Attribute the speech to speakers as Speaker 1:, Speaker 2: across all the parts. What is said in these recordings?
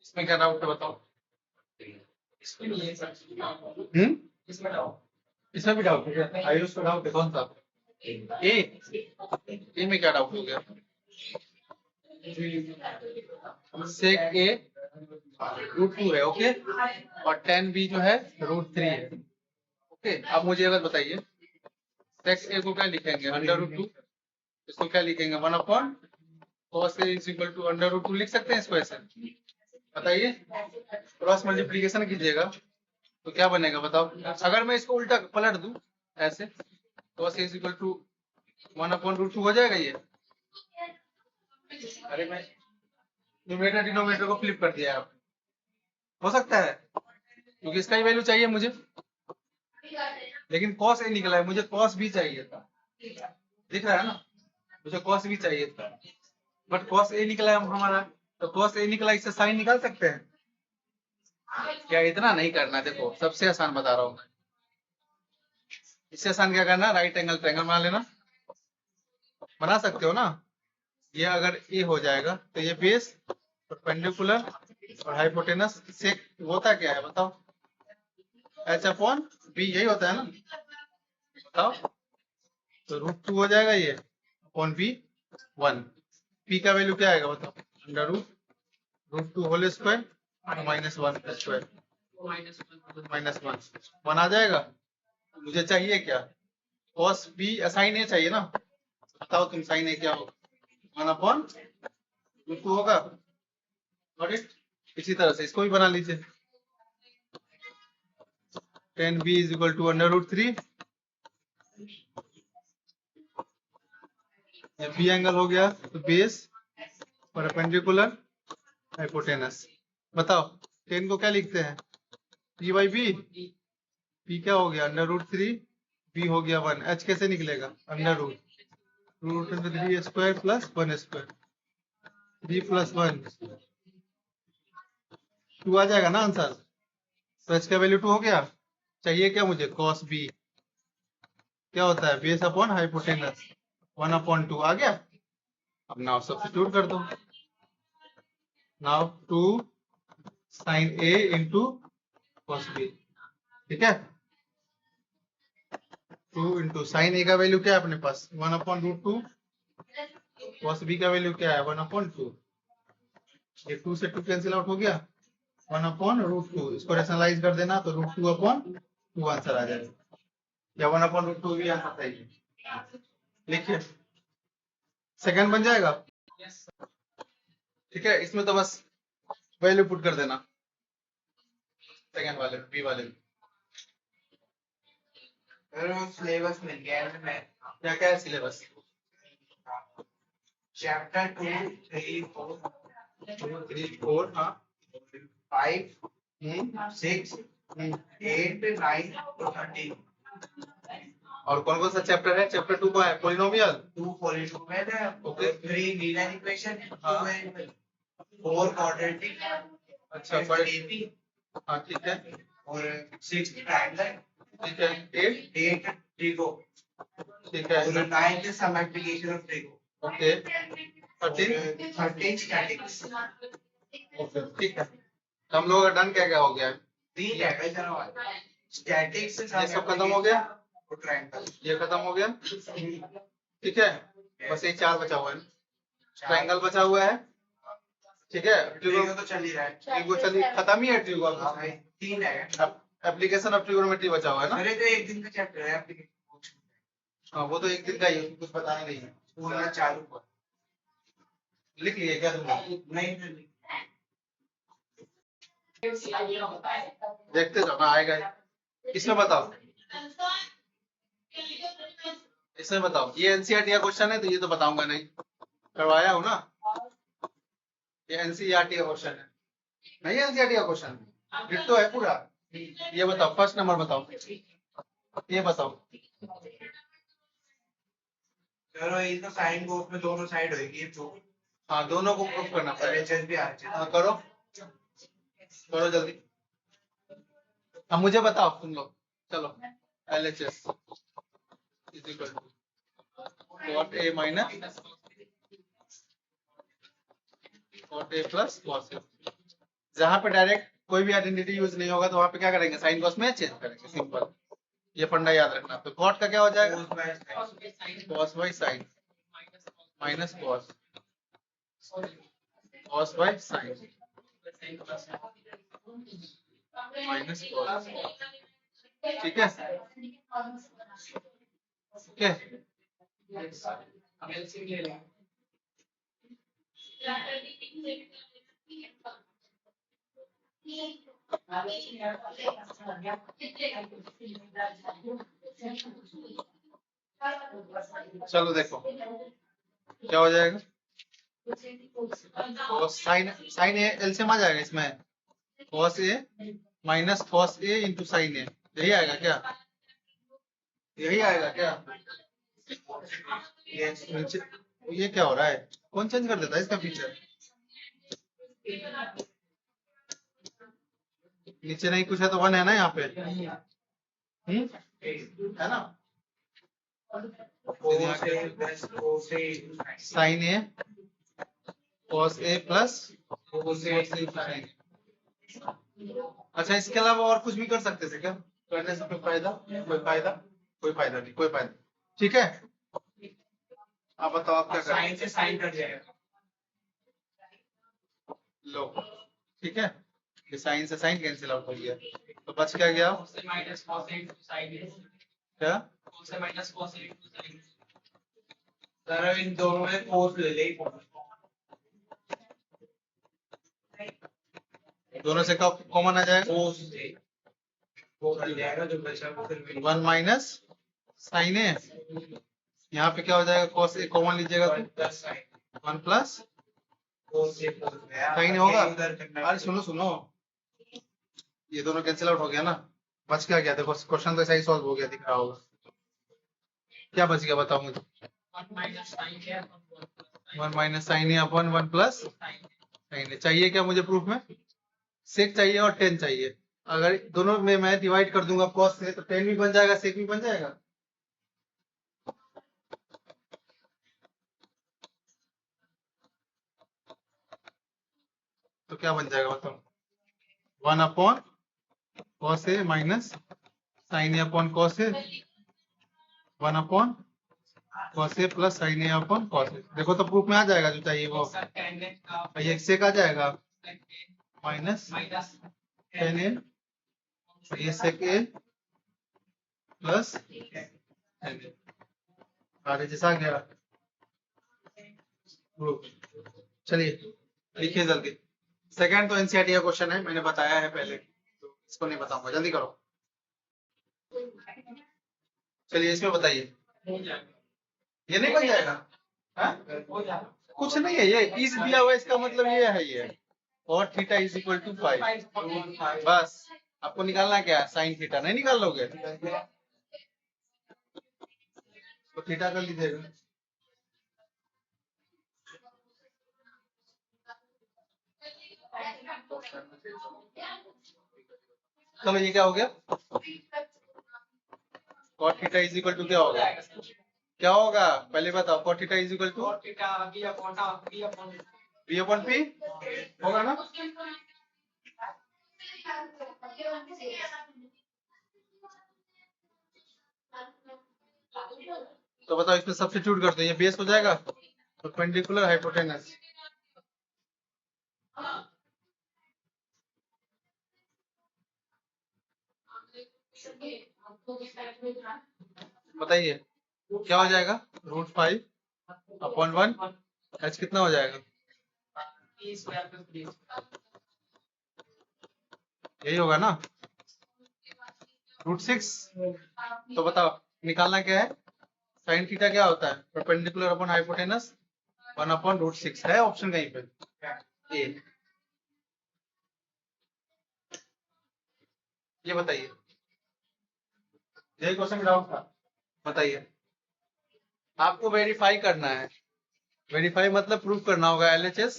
Speaker 1: इसमें क्या डाउट है बताओ। इसमें भी डाउट है क्या? आयुष का डाउट है कौन सा? ए में क्या डाउट हो गया? सेक ए √2 है, ओके, और tan b जो है √3 है, ओके। अब मुझे अगर बताइए सेक ए को क्या लिखेंगे? √2। इसको क्या लिखेंगे? 1 cos a is equal to √2 लिख सकते हैं इसको ऐसे? बताइए, क्रॉस मल्टीप्लीकेशन कीजिएगा तो क्या बनेगा बताओ। अगर मैं इसको उल्टा पलट दूं ऐसे, cos a is equal to 1/√2 हो जाएगा ये। अरे मैं न्यूमरेटर डिनोमिनेटर को फ्लिप कर दिया आपने, हो सकता है क्योंकि इसका ही वैल्यू चाहिए मुझे, लेकिन cos a निकला है, मुझे cos b चाहिए था। दिख रहा है ना, मुझे cos b चाहिए था, बट cos a निकला है हमारा, तो cos a निकला, इससे साइन निकाल सकते हैं क्या? इतना नहीं करना, देखो सबसे आसान बता रहा हूँ मैं। इससे आसान क्या करना, राइट एंगल ट्रायंगल बना लेना। बना सकते हो ना, ये अगर ए हो जाएगा तो ये बेस परपेंडिकुलर और हाइपोटेनस से होता क्या है बताओ? h/b, यही होता है ना, बताओ। तो √2 हो जाएगा ये अपॉन b 1। p का वैल्यू क्या आएगा बताओ? √2 होल स्क्वायर -1 स्क्वायर -1 आ जाएगा। मुझे चाहिए क्या? cos b साइन ए चाहिए ना, बताओ तुम साइन ए क्या होगा? 1/√2 होगा। और इसी तरह से इसको भी बना लीजिए, tan b is equal to √3। B angle हो गया तो बेस परपेंडिकुलर हाइपोटेनस। बताओ tan को क्या लिखते हैं? p/b। p क्या हो गया? √3, b हो गया 1, h कैसे निकलेगा? √3 स्क्वायर प्लस 1 स्क्वायर, 3 + 1 2 आ जाएगा ना आंसर। तो h का वैल्यू 2 हो गया। चाहिए क्या मुझे? cos b क्या होता है? बेस अपॉन हाइपोटेनस 1/2 आ गया। अब नाउ सब्स्टिट्यूट कर दो। Now 2 sin a into cos b, ठीक है। 2 इंटू साइन ए का वैल्यू क्या है अपने पास? 1/√2। cos b का वैल्यू क्या है? 1/2। ये 2 से 2 कैंसिल आउट हो गया, 1/√2। इसको रेशनलाइज कर देना तो √2/2 आंसर आ जाएगा, या 1/√2 भी आंसर सही है। लिखिए, सेकंड बन जाएगा, ठीक है। इसमें तो बस वैल्यू पुट कर देना सेकंड वाले बी वाले में।
Speaker 2: सिलेबस मिल गया है मैं।
Speaker 1: क्या क्या है सिलेबस?
Speaker 2: चैप्टर 2, 3, 4,
Speaker 1: 2, 3, 4, हाँ,
Speaker 2: 5, 6, 8, 9 to 13।
Speaker 1: और कौन कौन सा चैप्टर है? चैप्टर 2 का है पॉलिनोमियल,
Speaker 2: 2 पॉलिनोमियल है,
Speaker 1: ओके,
Speaker 2: 3 लीनियर इक्वेशन,
Speaker 1: हाँ,
Speaker 2: 4 क्वाड्रेटिक,
Speaker 1: अच्छा,
Speaker 2: 5
Speaker 1: हाँ ठीक है,
Speaker 2: और 6 ट्रायंगल,
Speaker 1: ठीक है,
Speaker 2: 8 ट्रिगो,
Speaker 1: ठीक है,
Speaker 2: और 9 some application of trigo,
Speaker 1: okay,
Speaker 2: 13 statics.
Speaker 1: Okay, ठीक है। तो हम लोग का डन क्या क्या हो गया है?
Speaker 2: 3 कैटेगरी है, स्टैटिक्स
Speaker 1: ये सब खत्म हो गया,
Speaker 2: और ट्रायंगल
Speaker 1: ये खत्म हो गया, ठीक है। बस ये 4 बचा हुआ है, ट्रायंगल बचा हुआ है, ठीक है।
Speaker 2: ट्रिगो तो चल ही रहा है,
Speaker 1: ट्रिगो चलिए खत्म ही है, ट्रिगो अब
Speaker 2: हाँ भाई 3 है।
Speaker 1: एप्लीकेशन ऑफ ट्रिगोनोमेट्री बचा हुआ है ना।
Speaker 2: अरे तो एक दिन का चैप्टर है एप्लीकेशन,
Speaker 1: हाँ वो तो एक दिन का ही है, कुछ बताना नहीं है,
Speaker 2: स्कूल में चालू हुआ।
Speaker 1: लिख लिए क्या तुमने?
Speaker 2: नहीं
Speaker 1: देखते जाओ ना, आएगा ही। इसमें बताओ, इसमें बताओ, ये एनसीईआरटी का क्वेश्चन है तो ये तो बताऊंगा नहीं, करवाया हो ना। ये एनसीईआरटी का क्वेश्चन है, नहीं एनसीईआरटी का क्वेश्चन डिट्टो है पूरा। ये बताओ, फर्स्ट नंबर बताओ, ये बताओ।
Speaker 2: चलो ये तो साइन को उसमें दोनों साइड होगी तो।
Speaker 1: हाँ दोनों को प्रूफ करना पड़ेगा।
Speaker 2: एलएचएस भी आ जाए।
Speaker 1: हाँ करो करो जल्दी। अब मुझे बताओ तुम लोग, चलो। LHS is equal to cot a minus cot a plus cos a, जहां पे डायरेक्ट कोई भी आइडेंटिटी यूज नहीं होगा तो वहां पे क्या करेंगे, साइन कॉस में चेंज करेंगे, सिंपल। ये फंडा याद रखना। तो कॉट का क्या हो जाएगा, cos by sign minus cos, cos by sign minus cos. ठीक है, ओके। चलो देखो क्या हो जाएगा, साइन साइन ए एलसीएम आ जाएगा इसमें, cos A minus cos A into sine ए, यही आएगा क्या, यही आएगा क्या। नीचे ये क्या हो रहा है, कौन चेंज कर देता है इसका फीचर, नीचे नहीं कुछ है तो वन है ना यहाँ पे, है ना। Sign A cos A plus, अच्छा इसके अलावा और कुछ भी कर सकते थे क्या, करने से कोई फायदा, कोई फायदा, कोई फायदा नहीं, कोई फायदा। ठीक है, आप बताओ आप क्या करें,
Speaker 2: साइन से साइन कट जाएगा।
Speaker 1: लो ठीक है, ये साइन से साइन कैंसिल आउट हो गया, तो बच क्या गया,
Speaker 2: minus cos A into sine ए,
Speaker 1: क्या
Speaker 2: minus cos A into sine. Sir अब इन दोनों में कोस ले ले,
Speaker 1: दोनों से कॉमन आ जाएगा,
Speaker 2: कोस ए वो कट जाएगा, जो बचा वो फिर
Speaker 1: वन माइनस साइन ए, यहाँ पे क्या हो जाएगा, कॉस ए कॉमन लीजिएगा तो
Speaker 2: plus sine,
Speaker 1: one plus
Speaker 2: cos A cos
Speaker 1: sine होगा। अरे सुनो सुनो, ये दोनों कैंसिल आउट हो गया ना, बच क्या गया, देखो क्वेश्चन तो ऐसा ही सॉल्व हो गया, दिख रहा होगा, क्या बच गया बताओ मुझे, वन माइनस साइन ए अपन वन प्लस साइन ए। चाहिए क्या मुझे प्रूफ में, सेक चाहिए और टेन चाहिए, अगर दोनों में मैं डिवाइड कर दूंगा कॉस से तो टेन भी बन जाएगा, सेक भी बन जाएगा। तो क्या बन जाएगा बताओ, one upon cos A minus sine A upon cos A, one upon cos A plus sign A upon cos ए। देखो तो प्रूफ में आ जाएगा जो चाहिए वो, ये सेक आ जाएगा माइनस टेन ए, ये सेक ए प्लस टेन ए, आगे जैसा आ गया प्रूफ। चलिए लिखिए जल्दी, सेकंड तो एनसीईआरटी का क्वेश्चन है, मैंने बताया है पहले, तो इसको नहीं बताऊंगा, जल्दी करो। चलिए इसमें बताइए, ये नहीं बन जाएगा, हाँ? कुछ नहीं है, ये इज दिया हुआ है, इसका मतलब ये है, ये और थीटा इज इक्वल टू 5, बस आपको निकालना क्या है, साइन थीटा, नहीं निकाल लोगे तो थीटा कर लीजिएगा। चलो ये क्या हो गया, cot theta is equal to क्या होगा, क्या होगा पहले बताओ, cot theta is equal to B upon P होगा ना। तो बताओ इसमें सब्स्टिट्यूट कर दो, ये बेस हो जाएगा, परपेंडिकुलर हाइपोटेनस, बताइए क्या हो जाएगा, √5 अपॉन 1, एच कितना हो जाएगा, यही होगा ना, √6। तो बताओ निकालना क्या है, साइन थीटा क्या होता है, परपेंडिकुलर अपॉन हाइपोटेनस 1 अपॉन √6, है ऑप्शन कहीं पे ए, ये बताइए, यही क्वेश्चन डाउट था, बताइए। आपको वेरीफाई करना है, वेरीफाई मतलब प्रूफ करना होगा, एलएचएस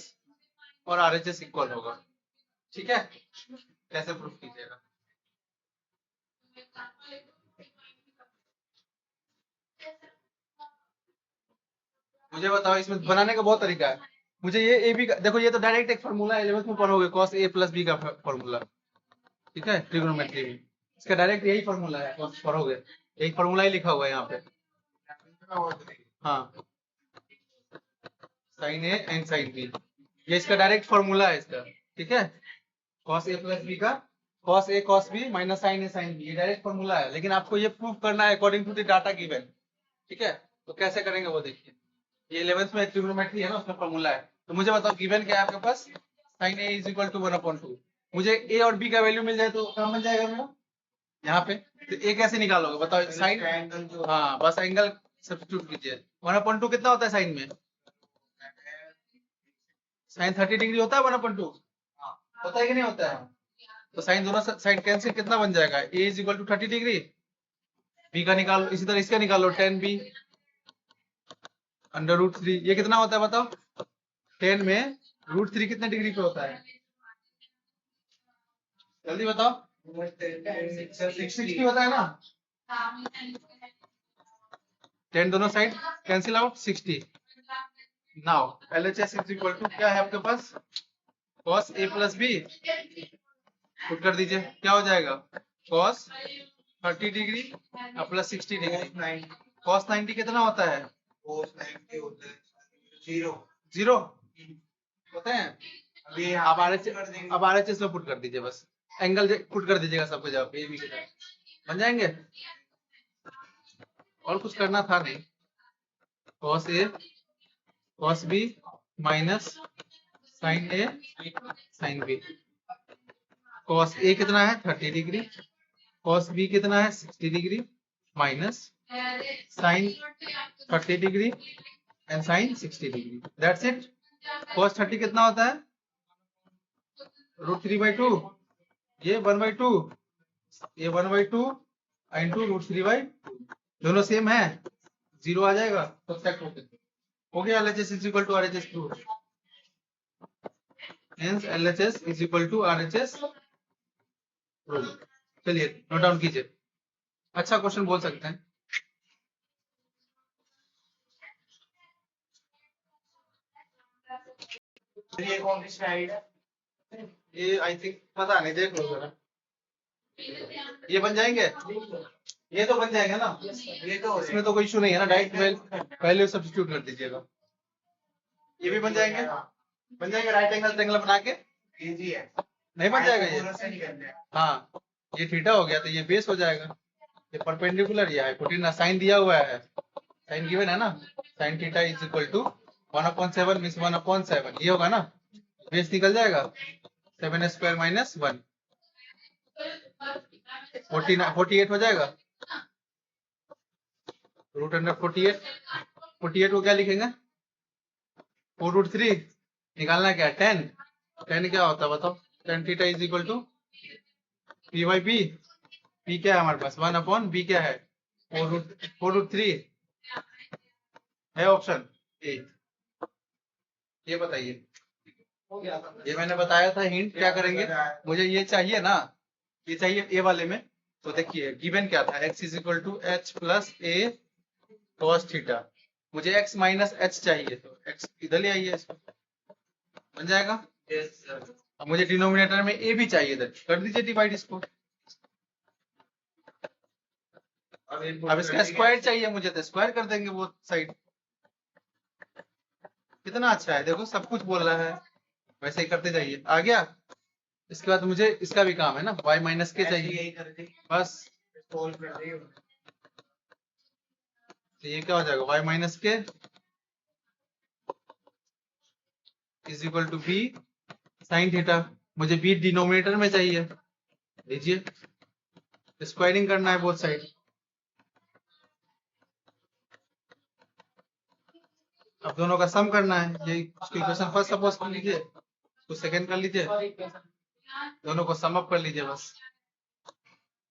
Speaker 1: और आरएचएस इक्वल होगा, ठीक है, कैसे प्रूफ कीजिएगा। मुझे बताओ, इसमें बनाने का बहुत तरीका है, मुझे ये ए बी का देखो, ये तो डायरेक्ट एक फॉर्मूला 11th में पढ़ोगे, cos a प्लस बी का फॉर्मूला, ठीक है, ट्रिग्नोमेट्री में इसका डायरेक्ट यही फॉर्मूला है, पढ़ोगे यही फॉर्मूला ही लिखा हुआ है यहाँ पे। हाँ, sine A and sine B, ये इसका डायरेक्ट फॉर्मूला है इसका, ठीक है, cos a प्लस बी का cos a cos b minus sine A sine B, ये डायरेक्ट फॉर्मूला है, लेकिन आपको ये प्रूव करना है according to the data given, ठीक है। तो कैसे करेंगे वो देखिए, ये 11th में ट्रिग्नोमेट्री है ना, उसमें फॉर्मूला है। तो मुझे बताओ गिवन क्या है आपके पास, sine A is equal to 1/2, मुझे ए और बी का वैल्यू मिल जाए तो क्या बन जाएगा मेरा यहाँ पे, तो ए कैसे निकालोगे बताओ, साइन, हाँ बस एंगल सब्स्टिट्यूट कीजिए, 1/2 कितना होता है साइन में, साइन 30 डिग्री होता है 1/2, होता है कि नहीं होता है, तो साइन दोनों साइड कैंसिल, कितना बन जाएगा, A is equal to 30 degree, B का निकालो, इसी तरह इसका निकालो 10b √3, ये कितना होता है बताओ, 10 में √3 कितने डिग्री पे होता है, जल्दी बताओ, 660 होता है ना, 10 दोनों side cancel out 60, now LHS is equal to क्या है आपके पास, cos a plus B, put कर दीजिए, क्या हो जाएगा, cos 30 degree plus 60 degree, cos 90 कितना होता है, जीरो होते हैं, अभी आप RHS में पुट कर दीजिए, बस एंगल पुट कर दीजिएगा सबको, जब ए बी के साथ बन जाएंगे, और कुछ करना था नहीं, cos a cos b minus sine A sine B, cos a कितना है 30 डिग्री, cos b कितना है 60 degree, minus sine 30 degree and sine 60 degree, that's it. cos 30 कितना होता है, √3/2, ये 1/2, ये 1/2 इंटू √3/2, दोनों सेम है, जीरो आ जाएगा, सब्ट्रैक्ट हो गया, LHS is equal to RHS prove, hence LHS is equal to RHS prove. चलिए नोट डाउन कीजिए, अच्छा क्वेश्चन बोल सकते हैं,
Speaker 2: ये कौन सी स्लाइड है,
Speaker 1: ये आई थिंक पता नहीं, देख लो जरा, ये बन जाएंगे, ये तो बन जाएंगे ना,
Speaker 2: ये तो
Speaker 1: इसमें तो कोई इशू नहीं है ना, डायरेक्ट वैल्यू सब्स्टिट्यूट कर दीजिएगा, ये भी बन जाएंगे राइट एंगल ट्रायंगल बना के,
Speaker 2: इजी है,
Speaker 1: नहीं बन जाएगा ये, हाँ ये थीटा हो गया तो ये बेस हो जाएगा, ये परपेंडिकुलर, ये हाइपोटेन्यूज साइन दिया हुआ है, साइन गिवन है ना, sine theta is equal to 1/7 means 1/7, ये होगा ना, बेस निकल जाएगा 7² माइनस 1, 48 हो जाएगा, √48, 48 को क्या लिखेंगे, 4√3 निकालना क्या, 10 क्या होता है बताओ, tan theta is equal to p/b, p क्या है हमारे पास 1/b, क्या है 4√3 है, ऑप्शन ए, ये बताइए, ये मैंने बताया था हिंट, क्या करेंगे, मुझे ये चाहिए ना, ये चाहिए ए वाले में, तो देखिए गिवन क्या था, x is equal to h plus a cos theta, मुझे x माइनस h चाहिए, तो x इधर ले आइए, इसको बन जाएगा, अब मुझे डिनोमिनेटर में a भी चाहिए, इधर कर दीजिए डिवाइड इसको, अब इसका स्क्वायर चाहिए मुझे, तो स्क्वायर कर देंगे वो साइड, कितना अच्छा है, देखो सब कुछ बोल रहा है, वैसे ही करते जाइए, आ गया। इसके बाद मुझे इसका भी काम है ना, y माइनस के चाहिए, बस तो ये क्या हो जाएगा, y minus K is equal to b sine theta, मुझे b डिनोमिनेटर में चाहिए, लीजिए स्क्वायरिंग करना है बोथ साइड, अब दोनों का सम करना है, ये इक्वेशन फर्स्ट सपोज कर लीजिए, तो सेकंड कर लीजिए, दोनों को सम अप कर लीजिए, बस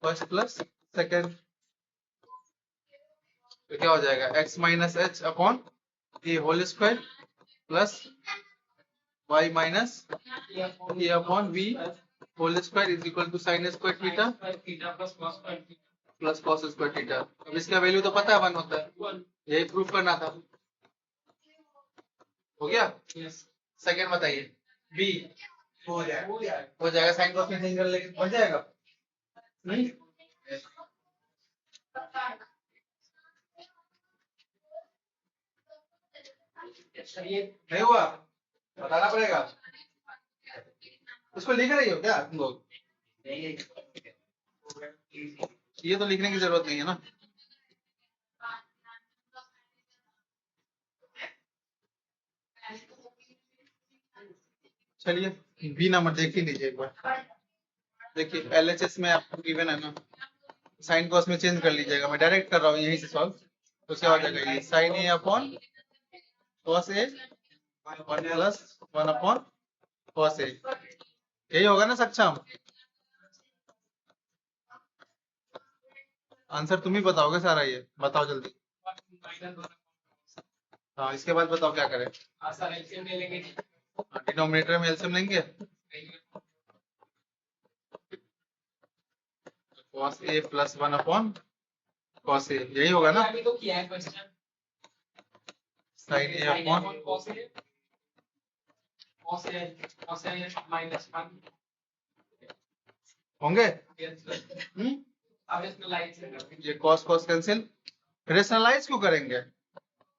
Speaker 1: फर्स्ट प्लस सेकंड, तो क्या हो जाएगा, x minus h upon A whole square plus y minus A upon b whole square is equal to sine square theta plus cos square theta. अब इसका वैल्यू तो पता है 1 होता है, यही प्रूफ करना था, हो गया। सेकंड बताइए। बी
Speaker 2: हो जाएगा।
Speaker 1: हो जाएगा, साइन कॉस में चेंज कर लेंगे बन जाएगा। नहीं नहीं हुआ, बताना पड़ेगा। उसको लिख रही हो क्या तुम लोग? ये तो लिखने की जरूरत नहीं है ना। चलिए बी नंबर देख ही लीजिए एक बार। देखिए एलएचएस में आपको गिवन है ना, साइन कॉस में चेंज कर लीजिएगा। मैं डायरेक्ट कर रहा हूँ यहीं से सॉल्व। तो क्या हो जाएगा, ये sine A upon cos A 1 plus 1 upon cos ए, यही होगा ना सक्षम? आंसर तुम ही बताओगे सारा, ये बताओ जल्दी। हाँ इसके बाद बताओ क्या करें। डिनोमिनेटर में एलसीएम लेंगे। Cos A plus 1 upon cos ए, यही होगा ना? साइन ए अपॉन होंगे। ये कॉस कॉस कैंसिल, रेशनलाइज क्यों करेंगे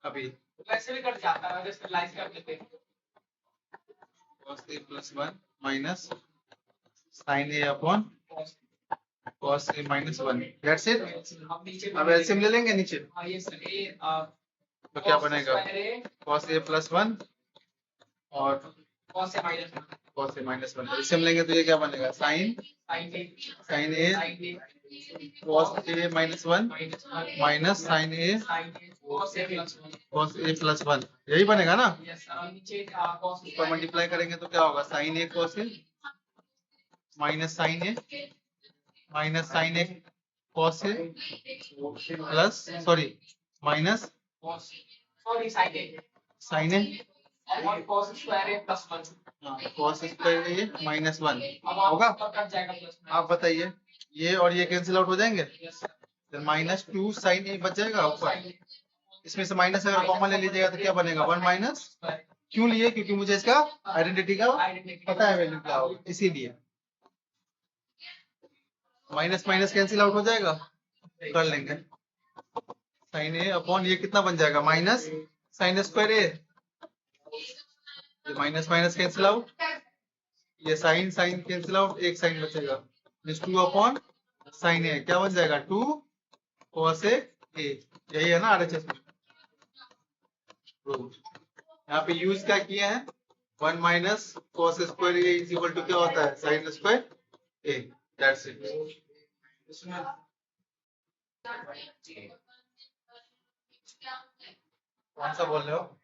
Speaker 1: अभी?
Speaker 2: वैसे भी कट जाता है, रेशनलाइज कर देते हैं।
Speaker 1: Cos A plus 1 minus sine A upon cos A minus 1, that's it. अब एलसीएम ले लेंगे नीचे, तो क्या बनेगा? कॉस ए प्लस 1 और
Speaker 2: कॉस ए
Speaker 1: माइनस 1। एलसीएम लेंगे तो ये क्या बनेगा? Sign A cos A minus 1 minus sine A cos A plus 1, यही बनेगा ना? ऊपर मल्टीप्लाई करेंगे तो क्या होगा? Sign A cos A minus sine A cos A plus sorry minus sine A
Speaker 2: cos square A plus 1
Speaker 1: cos square A minus 1 होगा। आप बताइए, ये और ये कैंसिल आउट हो जाएंगे, फिर माइनस 2 साइन ए बच जाएगा ऊपर। इसमें से माइनस अगर कॉमन ले लीजिएगा तो क्या बनेगा? 1 माइनस। क्यों लिए? क्योंकि मुझे इसका आइडेंटिटी का पता है वैल्यू क्या होगा, इसीलिए। माइनस माइनस कैंसिल आउट हो जाएगा, कर लेंगे। साइन ए अपॉन ये कितना बन जाएगा? माइनस साइन स्क्वायर ए, ये माइनस माइनस कैंसिल आउट, ये साइन साइन कैंसिल आउट, एक साइन बचेगा। 2 अपॉन साइन ए क्या बन जाएगा? 2 कॉस ए, यही है ना आरएचएस में। यहाँ पे यूज क्या किए हैं? 1 minus cos square A is equal to क्या होता है? Sine square A, that's it. कौन सा बोल रहे हो?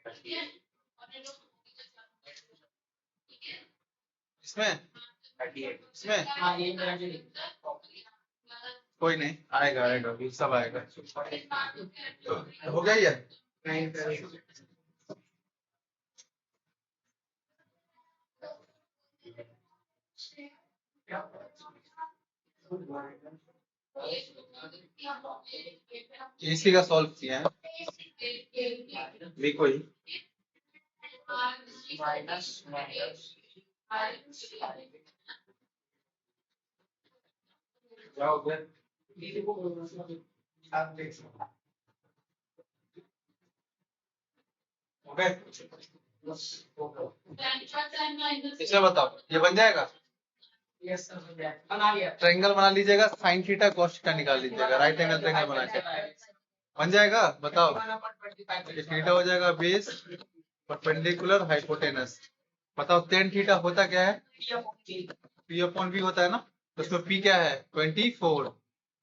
Speaker 1: इसमें कोई नहीं, आएगा आएगा सब आएगा। तो हो गया ये? इसी का सॉल्व किया है भी कोई। इसे बताओ, ये बन जाएगा? ट्रायंगल बना लीजिएगा, साइन थीटा कॉस थीटा निकाल लीजिएगा, राइट एंगल ट्रायंगल बना के बन जाएगा। बताओ, थीटा हो जाएगा बेस परपेंडिकुलर हाइपोटेनस। बताओ टेन थीटा होता क्या है? पी अपॉन बी होता है ना। तो उसमें पी क्या है? 24,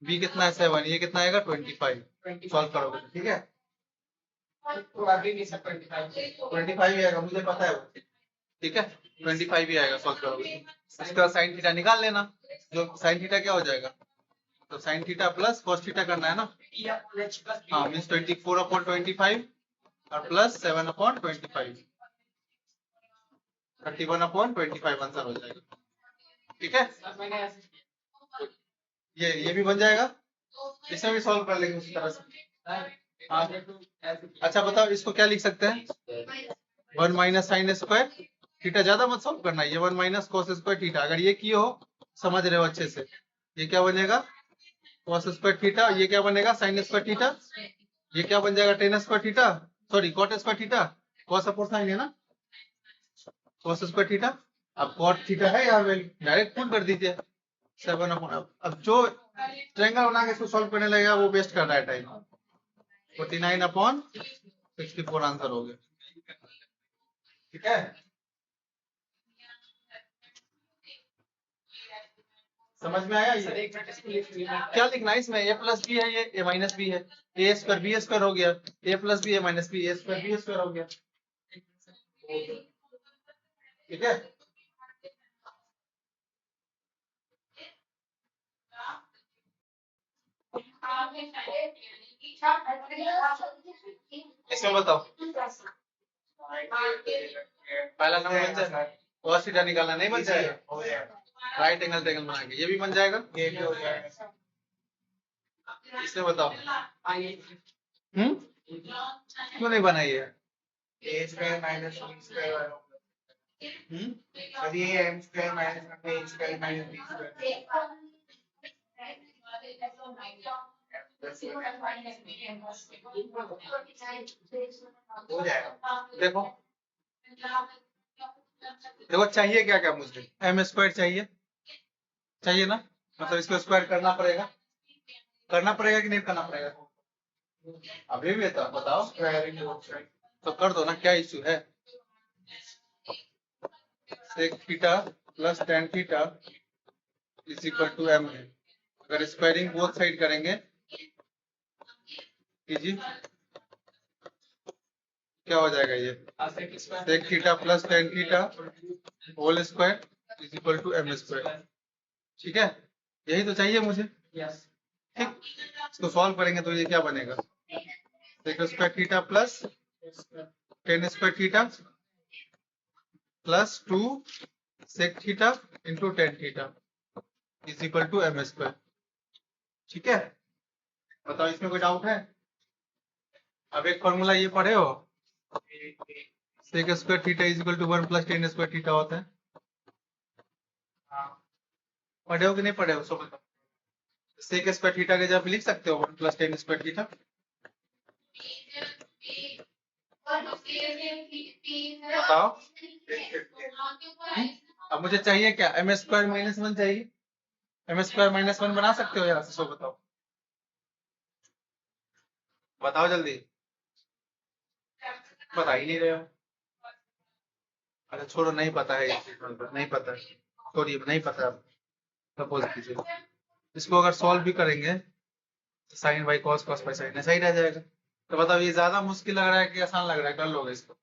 Speaker 1: बी कितना है? 7, ये कितना आएगा? 25। सॉल्व करोगे ठीक है? 25 ही आएगा, मुझे पता है वो। ठीक है 25 ही आएगा, सॉल्व करोगे। इसका साइन थीटा निकाल लेना, जो साइन थीटा क्या हो जाएगा? तो sine theta plus cos theta करना है ना। हाँ मीन्स 24 अपॉन 25 और प्लस 7 अपॉन 25, 31 अपॉन 25 आंसर हो जाएगा। ठीक है, ये भी बन जाएगा, इसे भी सॉल्व कर लेंगे उसी तरह से। हाँ अच्छा बताओ, इसको क्या लिख सकते हैं? 1 माइनस साइन स्क्वायर थीटा ज्यादा मत सॉल्व करना, ये 1 माइनस कॉस स्क्वायर थीटा, अगर ये किए हो समझ रहे हो अच्छे से, ये क्या बनेगा कॉस स्क्वायर थीटा, ये क्या बनेगा साइन स्क्वायर थीटा, ये क्या बन जाएगा tan square theta, sorry cot square theta, cos upon sine है ना, कॉस स्क्वायर थीटा। अब कॉट थीटा है यहाँ वैल्यू, डायरेक्ट पुट कर दीजिए 7 अपॉन, अब जो ट्रायंगल बना के इसको सॉल्व करने लगेगा वो वेस्ट कर रहा है टाइम। 49 अपॉन 64 आंसर हो गया। ठीक है, समझ में आया ये? क्या लिखना है इसमें, ए प्लस बी है, ये ए माइनस बी है, ए स्क्वायर बी स्क्वायर हो गया, ए प्लस बी ए माइनस बी, ए स्क्वायर बी स्क्वायर हो गया। ठीक है, इसमें बताओ पहला नंबर बन जाए, cos थीटा निकालना नहीं बन जाएगा, राइट एंगल ट्रायंगल बना के ये भी बन जाएगा, ये भी हो जाएगा। इसमें बताओ क्यों नहीं बना ये,
Speaker 2: ए स्क्वायर माइनस बी स्क्वायर, ये एम स्क्वायर माइनस ए स्क्वायर माइनस बी स्क्वायर हो जाएगा।
Speaker 1: देखो देखो चाहिए क्या क्या मुझे, एम स्क्वायर चाहिए, चाहिए ना, मतलब इसको स्क्वायर करना पड़ेगा कि नहीं करना पड़ेगा, अभी भी तो बताओ, तो कर दो ना, क्या इश्यू है, sec theta plus tan theta is equal to M है, अगर स्क्वायरिंग बोथ साइड करेंगे कीजिए क्या हो जाएगा, ये sec theta plus tan theta whole square is equal to M square. ठीक है, यही तो चाहिए मुझे। ठीक, इसको सॉल्व करेंगे तो ये क्या बनेगा, sec square theta plus tan square theta plus 2 sec theta into tan theta is equal to M square. ठीक है, बताओ इसमें कोई डाउट है? अब एक फॉर्मूला ये पढ़े हो, sec square theta is equal to 1 plus tan square theta होता है, पढ़े हो कि नहीं पढ़े हो, सो बताओ। सेक स्क्वायर थीटा के जब लिख सकते हो 1 प्लस टेन स्क्वायर थीटा, बताओ। अब मुझे चाहिए क्या, एम स्क्वायर माइनस 1 चाहिए, एम स्क्वायर माइनस 1 बना सकते हो यहाँ से, सो बताओ, बताओ जल्दी, बता ही नहीं रहे हो। अच्छा छोड़ो, नहीं पता है ये चीज, नहीं पता है, छोड़िए नहीं पता, सपोज कीजिए इसको अगर सॉल्व भी करेंगे तो sine by cos, cos by sine ऐसा ही रह जाएगा। तो बताओ ये ज्यादा मुश्किल लग रहा है कि आसान लग रहा है, कर लोगे इसको?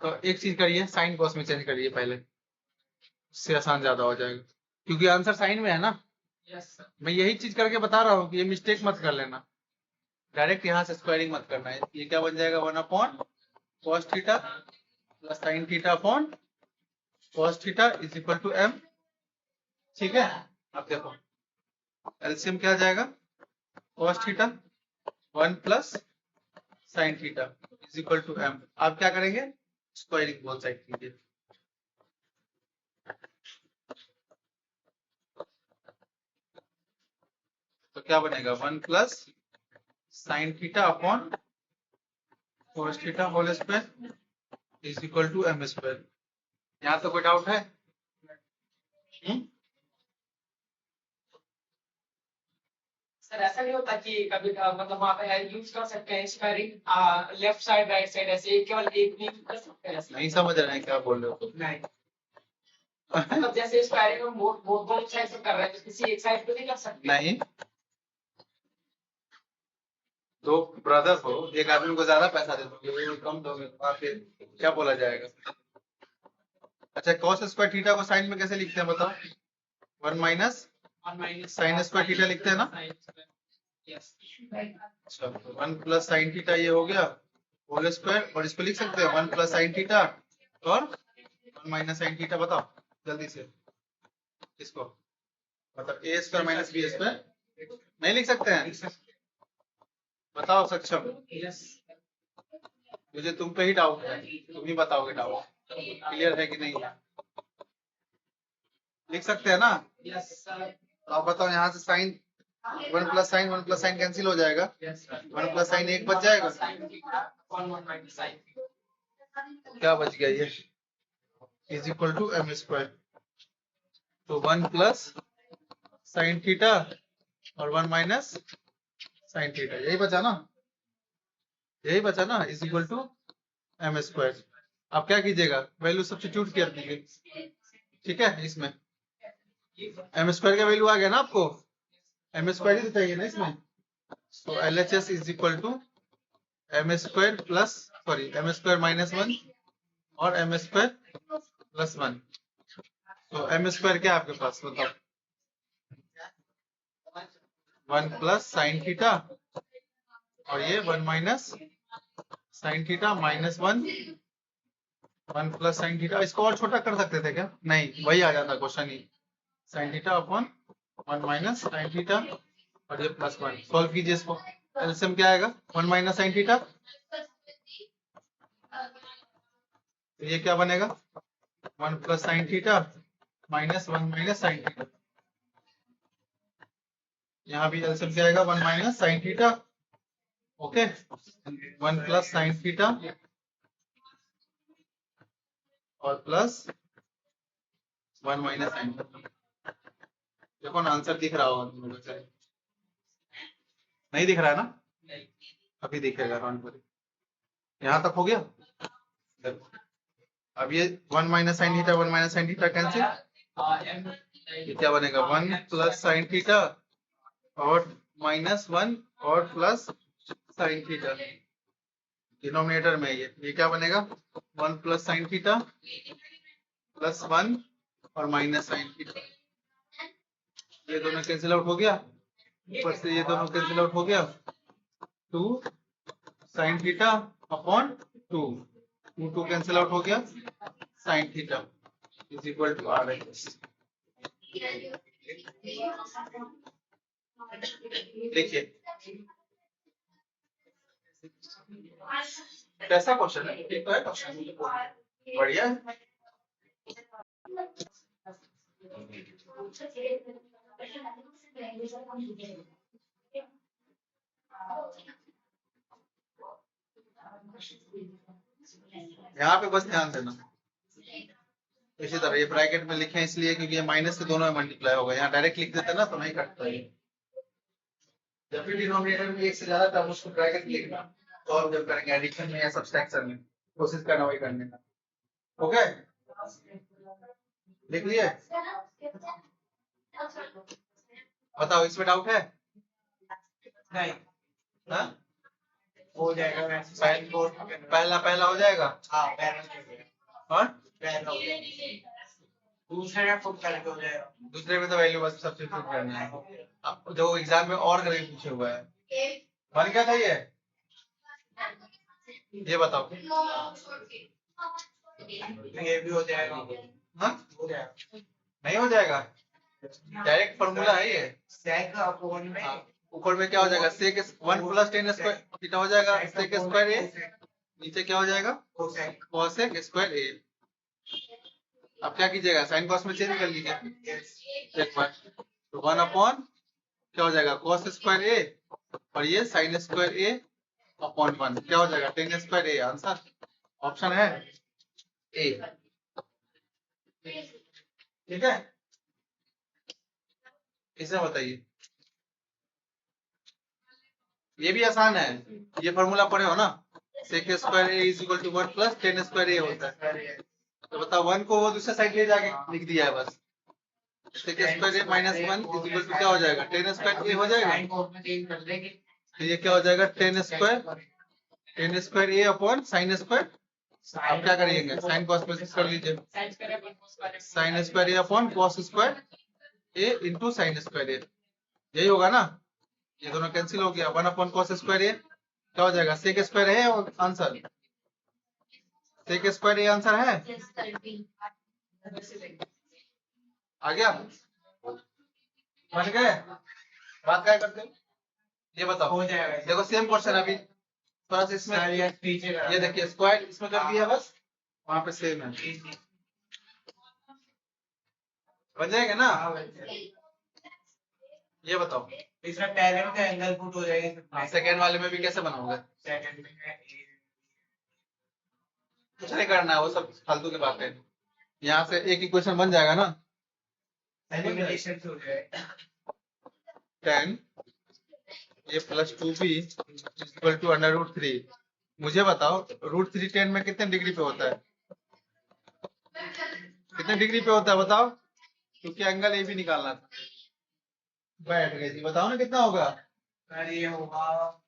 Speaker 1: तो एक चीज करिए, साइन कॉस में चेंज करिए पहले, उससे आसान ज्यादा हो जाएगा, क्योंकि आंसर साइन में है ना। मैं यही चीज करके बता रहा हूँ कि ये मिस्टेक मत कर लेना, डायरेक्ट यहाँ से स्क्वायरिंग मत करना है। ये क्या बन जाएगा, 1 upon cos theta plus sine theta upon cos theta is equal to M. ठीक है, अब देखो एलसीएम क्या आ जाएगा, cos theta 1 plus sine theta is equal to M. आप क्या करेंगे, स्क्वायरिंग बोथ साइड कीजिए, तो क्या बनेगा 1 plus sine theta upon cos theta whole square is equal to M square. यहाँ तो कोई डाउट है?
Speaker 3: सर ऐसा नहीं होता कि कभी मतलब वहाँ पे यूज कर सकते हैं squaring left side right side, ऐसे केवल एक भी कर सकते हैं?
Speaker 1: नहीं समझ रहे हैं क्या बोल रहे हो?
Speaker 3: नहीं, मतलब जैसे स्क्वायरिंग हम बोथ साइड से कर रहे हैं, किसी एक साइड पे नहीं कर सकते?
Speaker 1: नहीं, दो ब्रदर हो, एक आदमी को ज्यादा पैसा दे दोगे, वो कम दोगे, तो फिर क्या बोला जाएगा? अच्छा कॉस स्क्वायर थीटा को साइन में कैसे लिखते हैं बताओ, 1 माइनस साइन स्क्वायर थीटा लिखते हैं ना। अच्छा 1 प्लस साइन थीटा ये हो गया होल स्क्वायर, और इसको लिख सकते हैं 1 प्लस साइन थीटा और 1 माइनस साइन थीटा। बताओ जल्दी से इसको, मतलब ए स्क्वायर माइनस बी स्क्वायर नहीं लिख सकते हैं? बताओ सक्षम, मुझे तुम पे ही डाउट है, तुम ही बताओगे डाउट क्लियर है कि नहीं। लिख सकते हैं ना।
Speaker 3: Yes sir.
Speaker 1: तो आप बताओ यहाँ से साइन 1 प्लस साइन कैंसिल हो जाएगा, 1 प्लस साइन 1 बच जाएगा।
Speaker 3: sin theta upon 1 minus sin theta.
Speaker 1: क्या बच गया ये, is equal to M square. तो 1 प्लस साइन थीटा और 1 माइनस साइन थीटा, यही बचा ना, यही बचा ना, is equal to M square. आप क्या कीजिएगा, वैल्यू सब्स्टिट्यूट कर दीजिए, ठीक है। इसमें एम स्क्वायर का वैल्यू आ गया ना आपको, एम स्क्वायर ही तो चाहिए ना इसमें। तो L H S is equal to M square plus sorry M square minus 1 और एम स्क्वायर प्लस 1। तो एम स्क्वायर क्या है आपके पास बताओ, 1 प्लस साइन थीटा और ये 1 minus sine theta minus 1 plus sine theta. इसको और छोटा कर सकते थे क्या, नहीं वही आ जाता क्वेश्चन ही, sine theta upon 1 minus sine theta और ये प्लस 1। सॉल्व कीजिए इसको, एलसीएम क्या आएगा 1 माइनस साइन थीटा, तो ये क्या बनेगा 1 plus sine theta minus 1 minus sine theta. यहाँ भी एलसीएम क्या आएगा 1 minus sine theta, okay 1 plus sine theta और प्लस 1 माइनस साइन थीटा। देखो ना आंसर दिख रहा होगा तुम लोगों को, नहीं दिख रहा है ना, अभी दिखेगा राउंड पर। यहाँ तक हो गया। अब ये 1 minus sine theta 1 minus sine theta cancel, ये क्या बनेगा 1 प्लस साइन थीटा और माइनस 1 और प्लस साइन थीटा डिनोमिनेटर में। ये क्या बनेगा 1 प्लस साइन थीटा प्लस 1 और माइनस साइन थीटा। ये दोनों कैंसिल आउट हो गया, ऊपर से ये दोनों कैंसिल आउट हो गया, 2 sine theta upon 2 cancel out हो गया, sine theta is equal to R H. देखिए कैसा क्वेश्चन है, ठीक तो है क्वेश्चन, बढ़िया है। यहाँ पे बस ध्यान देना, इसी तरह ये ब्रैकेट में लिखे इसलिए क्योंकि ये माइनस से दोनों में मल्टीप्लाई होगा, यहाँ डायरेक्ट लिख देते ना तो नहीं कटता है। जब भी डिनोमिनेटर में एक से ज्यादा तब उसको ब्रैकेट लिखना, और जब करेंगे एडिशन में या सब्सट्रैक्शन में कोशिश करना वही करने का, ओके लिख लिए। बताओ इसमें डाउट है,
Speaker 2: नहीं
Speaker 1: हाँ
Speaker 2: हो जाएगा,
Speaker 1: पहला हो जाएगा,
Speaker 2: हाँ पहला
Speaker 1: और
Speaker 2: दूसरे में फुट करके हो जाएगा।
Speaker 1: दूसरे में तो वैल्यू बस सब्स्टिट्यूट करना है। अब जो एग्जाम में और करके पूछे हुआ है, बन क्या था ये बताओ।
Speaker 2: ये भी हो जाएगा,
Speaker 1: हाँ
Speaker 2: हो जाएगा,
Speaker 1: नहीं हो जाएगा, डायरेक्ट फॉर्मूला है ये।
Speaker 2: सेक अपॉन में
Speaker 1: ऊपर में क्या हो जाएगा सेक 1 प्लस टेन स्क्वायर थीटा हो जाएगा, सेक स्क्वायर ए, नीचे क्या हो जाएगा कोसेक स्क्वायर ए। अब क्या कीजिएगा साइन कॉस में चेंज कर लीजिए एक बार, तो 1 अपॉन क्या हो जाएगा कॉस स्क्वायर ए और ये साइन स्क्वायर ए अपॉन 1 क्या हो जाएगा tan square A. Answer option है ए, ठीक है। इसे बताइए, ये भी आसान है, ये फॉर्मूला पढ़े हो ना, sec square A is equal to 1 plus tan square A होता है। तो बताओ 1 को वो दूसरे साइड ले जाके लिख दिया है बस, sec square A minus 1 is equal to क्या हो जाएगा टेन स्क्वायर ए हो जाएगा, तो ये क्या हो जाएगा टेन स्क्वायर ए अपॉन साइन स्क्वायर। आप क्या करिएगा साइन कॉस में कर लीजिए, साइन स्क्वायर ए अपॉन कॉस स्क्वायर ए इंटू साइन स्क्वायर ए, यही होगा ना। ये दोनों कैंसिल हो गया, 1 अपॉन कॉस स्क्वायर ए क्या हो जाएगा सेक स्क्वायर है और answer sec square A answer है, आ गया बन गए। बात क्या करते हो ये बताओ,
Speaker 2: हो जाएगा।
Speaker 1: देखो सेम क्वेश्चन अभी थोड़ा सा इसमें
Speaker 2: सर ये पीछे करा
Speaker 1: ये देखिए स्क्वायर इसमें कर दिया बस, वहां पे सेम है, बन जाएगा ना। ये बताओ
Speaker 2: इसमें पहले में एंगल पुट हो जाएगा,
Speaker 1: सेकेंड वाले में भी कैसे बनाओगे?
Speaker 2: सेकंड में
Speaker 1: कुछ नहीं करना है, वो सब फालतू की बात है। यहाँ से एक इक्वेशन बन जाएगा ना,
Speaker 2: एलिमिनेशन हो जाएगा।
Speaker 1: 10 a plus 2b equal to under root 3। मुझे बताओ रूट 3 10 में कितने डिग्री पे होता है? कितने डिग्री पे होता है बताओ, क्योंकि एंगल ए भी निकालना था। बैठ गए जी, बताओ ना कितना होगा?
Speaker 2: सर ये होगा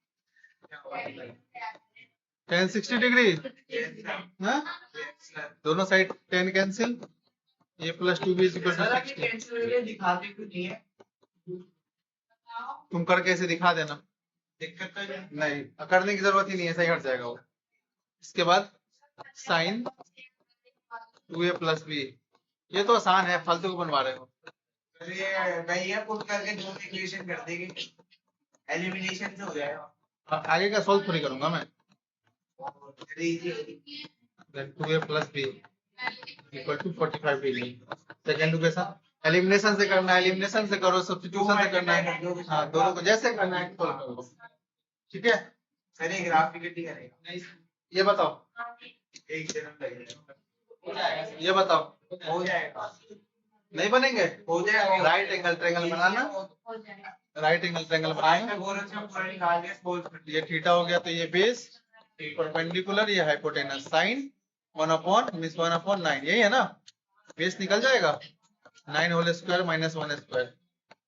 Speaker 1: 10 60 डिग्री। हाँ?
Speaker 2: सर
Speaker 1: दोनों side 10 cancel, a plus 2b equal to
Speaker 2: अभी
Speaker 1: 60।
Speaker 2: कैंसिल दिखाते क्यों नहीं है?
Speaker 1: तुम करके ऐसे दिखा देना,
Speaker 2: दिक्कत तो नहीं।
Speaker 1: नहीं करने की जरूरत ही नहीं है, सही हट जाएगा वो। इसके बाद साइन 2a प्लस b, ये तो आसान है, फालतू को बनवा रहे हो।
Speaker 2: ये भैया पुट करके दो इक्वेशन कर देंगे, एलिमिनेशन से हो जाएगा।
Speaker 1: आगे का सोल्व थोड़ी करूंगा मैं।
Speaker 2: लीजिए
Speaker 1: 2a plus b equal to 45 degree. Second equation elimination से करना है, एलिमिनेशन से करो, सब्स्टिट्यूशन से करना है। हाँ दोनों को जैसे करना है सोल्व करो, ठीक है।
Speaker 2: सर ये ग्राफिक करेगा,
Speaker 1: ये बताओ,
Speaker 2: एक जन्म लगेगा,
Speaker 3: हो जाएगा
Speaker 1: ये बताओ,
Speaker 2: हो जाएगा,
Speaker 1: नहीं बनेंगे?
Speaker 2: हो जाएगा।
Speaker 1: राइट एंगल ट्रायंगल बनाना, राइट एंगल ट्रायंगल
Speaker 2: आज
Speaker 1: बनाना।
Speaker 2: तक बोल रहे थे पूरा निकाल दिया, बोल सकते
Speaker 1: ये थीटा हो गया, तो ये बेस परपेंडिकुलर, ये हाइपोटेनस, साइन 1/(-1/9), यही है ना। बेस निकल जाएगा, 9 whole square minus 1 square,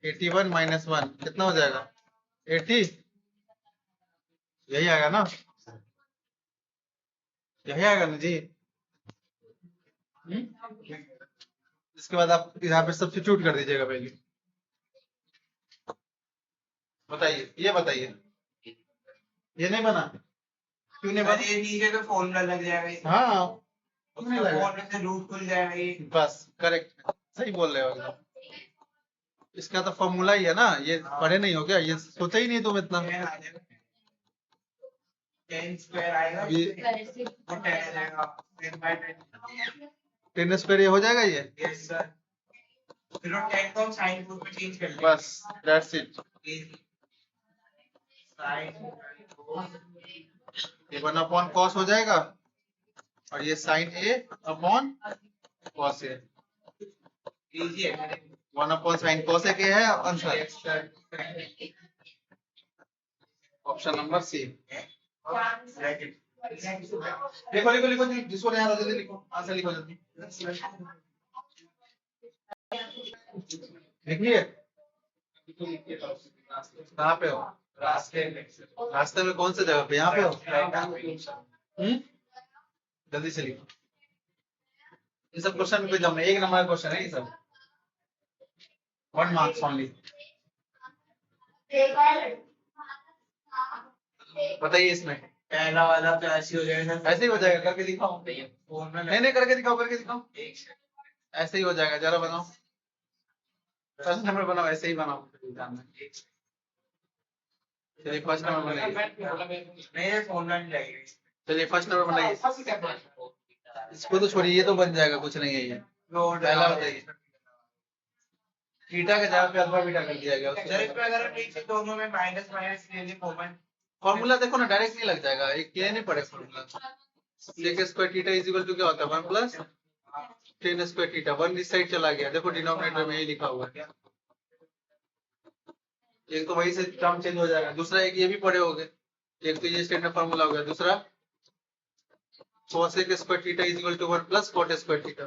Speaker 1: 81 minus 1 कितना हो जाएगा? 80, यही आएगा ना, यही आएगा ना जी। इसके बाद आप यहाँ पे सब्स्टिट्यूट कर दीजिएगा वैल्यू। बताइए, ये बताइए, ये नहीं बना, क्यों नहीं
Speaker 2: सर
Speaker 1: बना?
Speaker 2: ये नीचे तो फॉर्मूला लग जाएगा,
Speaker 1: हाँ
Speaker 2: उसमें फॉर्मूले से रूट खुल जाएगा ये।
Speaker 1: बस करेक्ट, सही बोल रहे हो एकदम। इसका तो फॉर्मूला ही है ना, ये पढ़े नहीं हो क्या? ये सोचा ही नहीं तुम इतना।
Speaker 2: 10 स्क्वायर आएगा,
Speaker 1: अभी
Speaker 2: तो 10 आ जाएगा,
Speaker 1: 10 स्क्वायर ये हो जाएगा ये,
Speaker 2: यस सर। फिर वो 10 को हम साइन रूट में चेंज कर लेंगे,
Speaker 1: बस दैट्स इट।
Speaker 2: साइन
Speaker 1: ये 1/cos कॉस हो जाएगा, और ये sine A upon cos A,
Speaker 2: लीजिए
Speaker 1: 1/sin cos ए के है answer,
Speaker 2: yes sir.
Speaker 1: Option number C.
Speaker 2: Bracket
Speaker 1: लिखो लिखो लिखो जी, जिसको नहीं आता जल्दी लिखो, आंसर लिखो जल्दी। लिखिए, कहाँ पे हो?
Speaker 2: रास्ते में
Speaker 1: रास्ते में कौन सी जगह पे? यहाँ पे हो? जल्दी से लिखो। ये सब क्वेश्चन पे जब 1 नंबर क्वेश्चन है ये सब, 1 मार्क्स ओनली। बताइए इसमें
Speaker 2: पहला वाला तो ऐसे हो जाएगा,
Speaker 1: ऐसे ही हो जाएगा, करके दिखाओ। नहीं नहीं करके दिखाओ, करके दिखाओ, ऐसे ही हो जाएगा। जरा बनाओ, फर्स्ट नंबर बनाओ, ऐसे ही बनाओ। चलिए फर्स्ट नंबर बनाइए,
Speaker 2: मेरे फॉर्मूला नहीं लगेगा,
Speaker 1: चलिए फर्स्ट नंबर बनाइए। इसको तो छोड़िए, ये तो बन जाएगा, कुछ नहीं है ये। पहला बताइए, थीटा के जगह पे अल्फा बीटा कर दिया गया,
Speaker 2: सर इसमें अगर हम नीचे दोनों में माइनस माइनस ले लें कॉमन,
Speaker 1: फॉर्मूला देखो ना, डायरेक्ट नहीं लग जाएगा, एक ये नहीं पड़े formula. sec square theta is equal to क्या होता है? 1 प्लस tan स्क्वायर थीटा, 1 इस साइड चला गया, देखो डिनोमिनेटर में ये लिखा हुआ है। एक तो वही से टर्म चेंज हो जाएगा, दूसरा एक ये भी पढ़े होगे, एक तो ये स्टैंडर्ड फार्मूला हो गया, दूसरा cos square theta is equal to 1 plus cot square theta,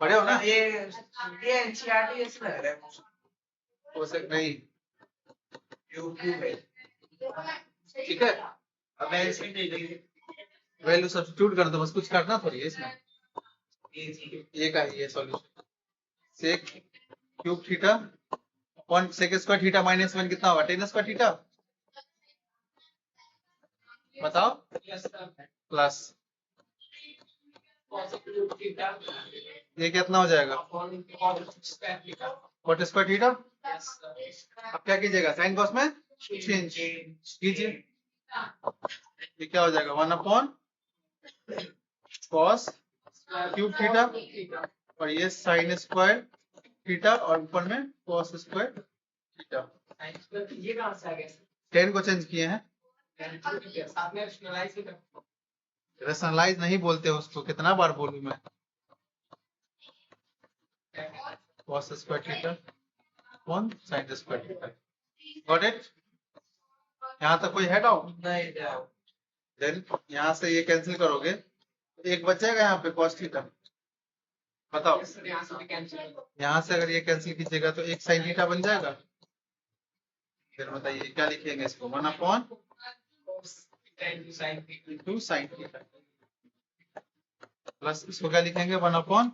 Speaker 1: पढ़े हो ना?
Speaker 2: ये एनसीईआरटी जैसे लग रहा है,
Speaker 1: cosec नहीं,
Speaker 2: यूट्यूब है।
Speaker 1: ठीक है।
Speaker 2: अब मैं इसमें दे देंगे
Speaker 1: वैल्यू सब्स्टिट्यूट कर दो, बस कुछ करना थोड़ी है इसमें।
Speaker 2: ये चीज,
Speaker 1: ये का ये solution, sec cube theta upon sec square theta minus 1 कितना होगा? tan स्क्वायर थीटा, बताओ, प्लस ये कितना हो जाएगा? cot square theta. अब क्या कीजिएगा? साइन कॉस में चेंज कीजिए, ये क्या हो जाएगा 1/cos क्यूब थीटा और ये साइन स्क्वायर थीटा और ऊपर में कॉस स्क्वायर थीटा।
Speaker 3: ये कहाँ से आ गया?
Speaker 1: 10 को चेंज किए हैं।
Speaker 3: आपने rationalize भी कर-
Speaker 1: रेशनलाइज नहीं बोलते उसको, कितना बार बोलूं मैं। कॉस स्क्वायर थीटा कौन sign square theta. Got it? यहाँ तक कोई है डाउट?
Speaker 2: नहीं जाओ।
Speaker 1: देन यहाँ से ये कैंसिल करोगे तो एक बच जाएगा यहाँ पे कॉस थीटा। बताओ
Speaker 3: यहाँ से भी cancel हो।
Speaker 1: यहाँ से अगर ये कैंसिल कीजिएगा तो एक साइन थीटा बन जाएगा। फिर बताइए क्या लिखेंगे इसको 1/2 साइन थीटा प्लस इसको क्या लिखेंगे 1/sin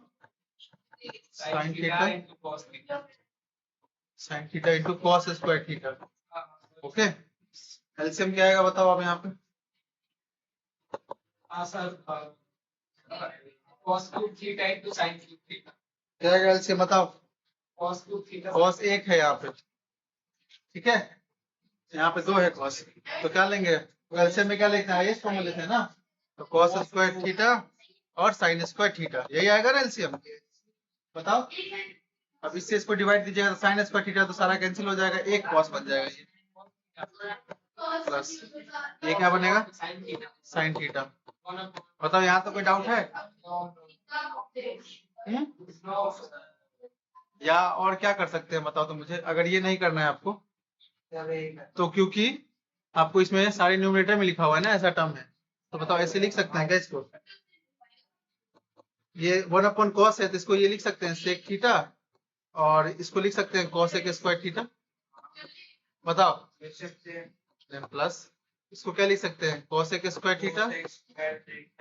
Speaker 1: theta
Speaker 3: into cos theta।
Speaker 1: Sign theta into cos square theta. Okay LCM क्या आएगा बताओ आप यहाँ पे।
Speaker 3: Sir cos cube theta into sin cube theta।
Speaker 1: क्या आएगा एलसीएम बताओ।
Speaker 3: cos cube theta
Speaker 1: कॉस एक है यहाँ पे, ठीक है, यहाँ पे 2 है कॉस, तो क्या लेंगे एलसीएम में क्या लिखना है, इसको में लिखे ना, तो कॉस स्क्वायर थीटा और साइन स्क्वायर थीटा यही आएगा ना एलसीएम। बताओ अब इससे इसको डिवाइड दीजिएगा तो साइन स्क्वायर थीटा तो सारा कैंसिल हो जाएगा, एक कॉस बन जाएगा ये प्लस ये क्या बनेगा
Speaker 3: sin theta।
Speaker 1: Sine theta. बताओ यहाँ तो कोई डाउट है? या और क्या कर सकते हैं बताओ तो मुझे, अगर ये नहीं करना है आपको तो, क्योंकि आपको इसमें सारे न्यूमरेटर में लिखा हुआ है ना ऐसा टर्म है, तो बताओ ऐसे लिख सकते हैं क्या इसको। ये 1/cos है तो इसको ये लिख सकते हैं sec थीटा और इसको लिख सकते हैं cosec स्क्वायर थीटा। बताओ देन प्लस इसको क्या लिख सकते हैं cosec square theta,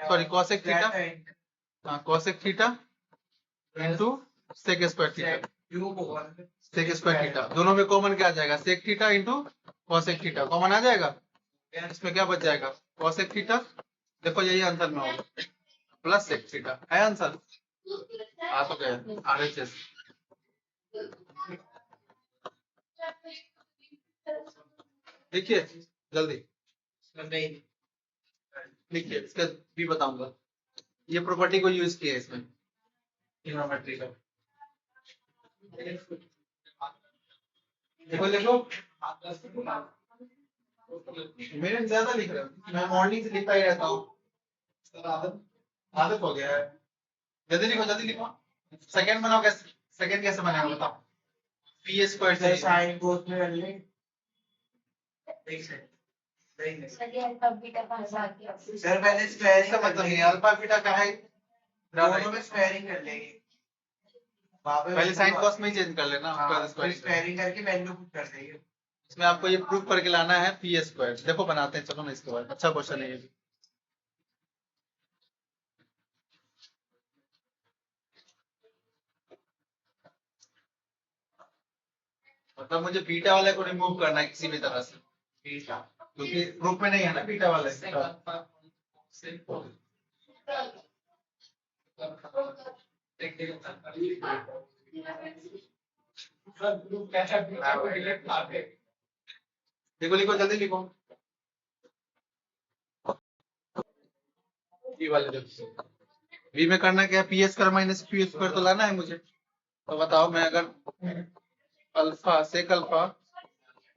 Speaker 1: sorry cosec theta, हाँ cosec theta into sec square theta. sec square theta दोनों में कॉमन क्या आ जाएगा sec theta into cosec theta common आ जाएगा, इसमें क्या बच जाएगा cosec थीटा, देखो यही आंसर में होगा प्लस sec थीटा है आंसर। आ तो गया आरएचएस। देखिए जल्दी लिखिए, इसका भी बताऊंगा, ये प्रॉपर्टी को यूज किया है इसमें ट्रिग्नोमेट्री का। देखो देखो मेरे ज्यादा लिख रहे हो, मैं मॉर्निंग से लिखता ही रहता हूँ, आदत हो गया है। जल्दी लिखो जल्दी लिखो, सेकंड बनाओ, कैसे सेकंड कैसे बनाएगा बताओ। पी स्क्वायर से
Speaker 2: साइन कोस में कर ले। सर पहले स्क्वायरिंग
Speaker 1: इसका मतलब नहीं अल्फा बीटा का है,
Speaker 2: दोनों में स्क्वायरिंग कर लेंगे।
Speaker 1: पहले साइन कॉस में ही चेंज कर लेना, उसके बाद
Speaker 2: फिर
Speaker 1: स्क्वायर।
Speaker 2: स्क्वायरिंग करके वैल्यू पुट कर देंगे।
Speaker 1: इसमें आपको ये प्रूफ करके लाना है पी स्क्वायर। देखो बनाते हैं चलो ना इसके बाद, अच्छा क्वेश्चन है ये भी। मतलब मुझे बीटा वाले को रिमूव करना है किसी भी तरह से, क्योंकि प्रूफ में नहीं है ना बीटा वाले। लिखो लिखो जल्दी लिखो, बी वाले बी में करना क्या है, P square minus P square तो लाना है मुझे। तो बताओ मैं अगर अल्फा सेक अल्फा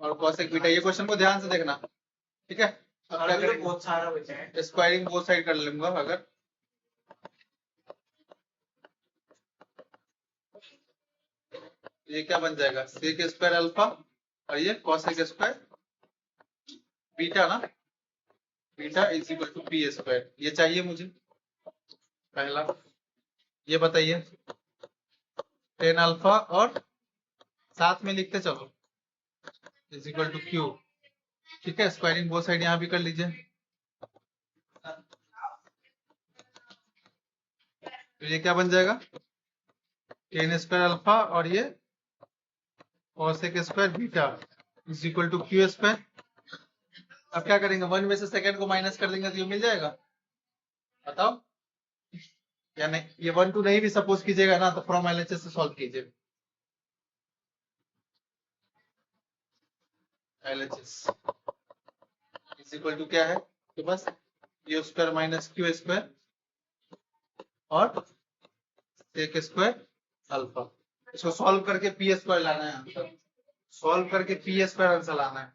Speaker 1: और कॉसेक बीटा, ये क्वेश्चन को ध्यान से देखना, ठीक है। अब क्या करेंगे,
Speaker 2: बहुत सारा बचा है।
Speaker 1: स्क्वायरिंग बोथ साइड कर लूंगा अगर, ये क्या बन जाएगा सेक स्क्वायर अल्फा और ये कॉसेक स्क्वायर बीटा ना, beta is equal to P square, ये चाहिए मुझे पहला। ये बताइए टेन अल्फा और साथ में लिखते चलो इज इक्वल टू क्यू, ठीक है। स्क्वायरिंग बोथ साइड यहाँ भी कर लीजिए, तो ये क्या बन जाएगा टेन स्क्वायर अल्फा और ये cosec square beta is equal to Q square. अब क्या करेंगे, वन में से सेकंड को माइनस कर देंगे तो ये मिल जाएगा, बताओ या नहीं। ये 1 2 नहीं भी सपोज कीजिएगा ना तो फ्रॉम एलएचएस से सॉल्व कीजिए, एलएचएस इज इक्वल टू क्या है तो बस u square minus Q square और सेक स्क्वायर अल्फा। इसको सॉल्व करके पी स्क्वायर लाना है आंसर, सॉल्व करके पी स्क्वायर आंसर लाना है।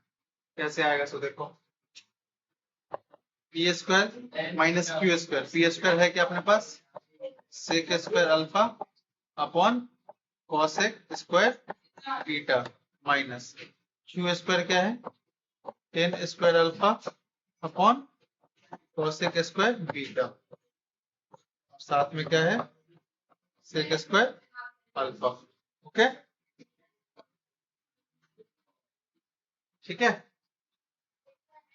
Speaker 1: कैसे आएगा सो देखो, P square minus Q square, P square है क्या अपने पास sec square alpha upon cosec square theta minus Q square क्या है tan square alpha upon cosec square beta, साथ में क्या है सेक स्क्वायर अल्फा। ओके ठीक है,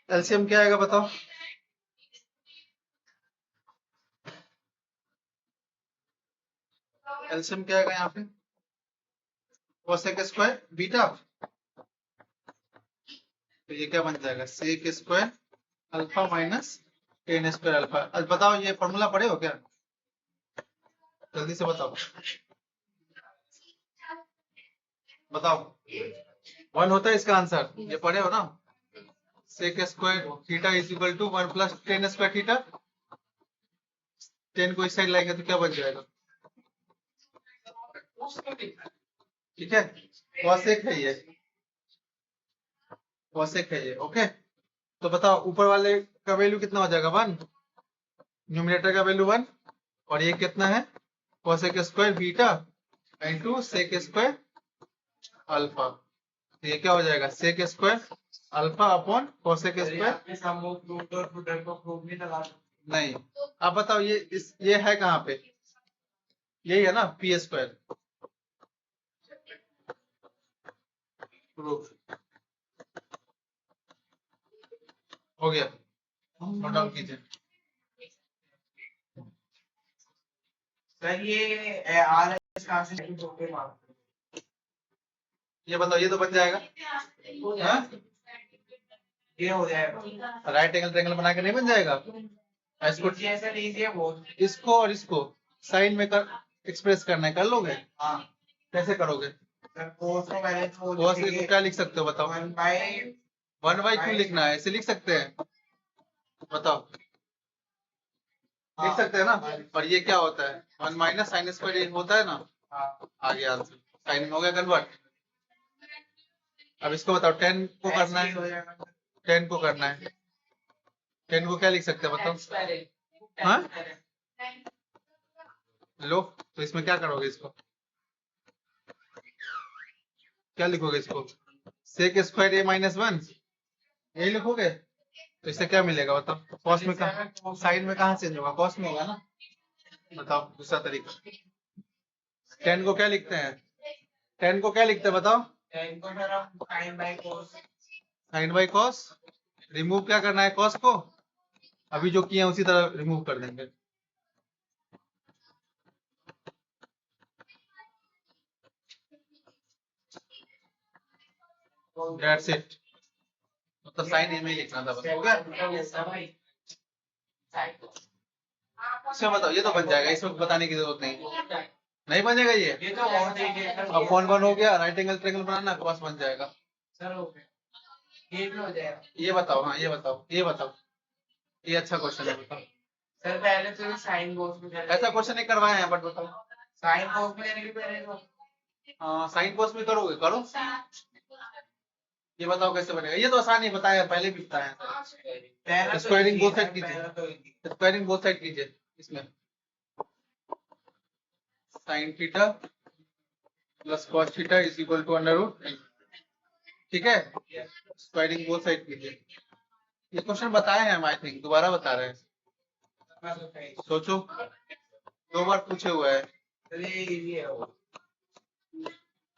Speaker 1: एलसीएम क्या आएगा बताओ। एलसीएम क्या आएगा यहाँ पे कोसेक स्क्वायर बीटा, तो ये क्या बन जाएगा sec square alpha minus tan square alpha. आज बताओ ये फॉर्मूला पढ़े हो क्या, जल्दी से बताओ बताओ। 1 होता है इसका आंसर, ये पढ़े हो ना, sec square theta is equal to 1 plus tan square theta, 10 को इस साइड लाएंगे तो क्या बन जाएगा, ठीक है कॉसेक है ये, कॉसेक है ये। ओके तो बताओ ऊपर वाले का वैल्यू कितना हो जाएगा 1, न्यूमरेटर का वैल्यू 1 और ये कितना है cosec square beta into sec square alpha, तो ये क्या हो जाएगा sec square alpha upon cosec square. नहीं आप बताओ ये है कहाँ पे, यही है ना पी स्क्वायर प्रूफ हो गया, नोट डाउन कीजिए।
Speaker 2: सर ये आर एस कहाँ से
Speaker 1: ये बताओ ये तो बन जाएगा हाँ?
Speaker 2: ये हो जाएगा
Speaker 1: राइट एंगल ट्रायंगल बना के नहीं बन जाएगा, इसको
Speaker 2: ऐसा लीजिए बहुत
Speaker 1: इसको और इसको साइन में कर एक्सप्रेस करना है, कर लोगे
Speaker 2: हाँ
Speaker 1: कैसे करोगे,
Speaker 2: सर कोस को पहले तो
Speaker 1: कॉस को क्या लिख सकते हो बताओ, 1/2 लिखना है, ऐसे लिख सकते हैं बताओ, लिख सकते हैं ना। और ये क्या होता है 1 माइनस साइन स्क्वायर ये होता है ना, आ गया आंसर, साइन में हो गया कन्वर्ट। अब इसको बताओ 10 को करना है, 10 को करना है, 10 को क्या लिख सकते हैं बताओ, हाँ लो तो इसमें क्या करोगे, इसको क्या लिखोगे, इसको सेक स्क्वायर ए माइनस 1 यही लिखोगे, तो इससे क्या मिलेगा बताओ, कॉस में कहाँ साइन में कहाँ चेंज होगा, कॉस में होगा ना। बताओ दूसरा तरीका 10 को क्या लिखते हैं, 10 को क्या लिखते हैं बताओ, साइन बाई कॉस, रिमूव क्या करना है कॉस को, अभी जो किए उसी तरह रिमूव कर देंगे। That's it, मतलब साइन ए में ही लिखना था बस, हो गया। इसमें बताओ ये तो बन जाएगा, इसमें बताने की जरूरत नहीं बनेगा ये
Speaker 2: तो बहुत है
Speaker 1: अब कौन कौन हो गया, राइट एंगल ट्रायंगल बनाना कॉस बन जाएगा।
Speaker 2: सर हो गया ये भी हो जाएगा।
Speaker 1: ये बताओ हाँ ये बताओ ये अच्छा क्वेश्चन है बताओ,
Speaker 2: सर पहले तो साइन कोस में
Speaker 1: ऐसा क्वेश्चन नहीं करवाए हैं बट बताओ,
Speaker 2: साइन कोस में नहीं पहले तो
Speaker 1: हाँ साइन कोस में करोगे करो, ये बताओ कैसे बनेगा, ये तो आसान ही बताया पहले भी बताया, स्क्वायरिंग बोथ साइड कीजिए, स्क्वायरिंग बोथ साइड कीजिए, इसमें sine theta plus cos theta is equal to under root, ठीक है स्क्वायरिंग बोथ साइड कीजिए। ये क्वेश्चन बताए हैं हम आई थिंक, दोबारा बता रहे हैं, सोचो 2 बार पूछे हुए हैं,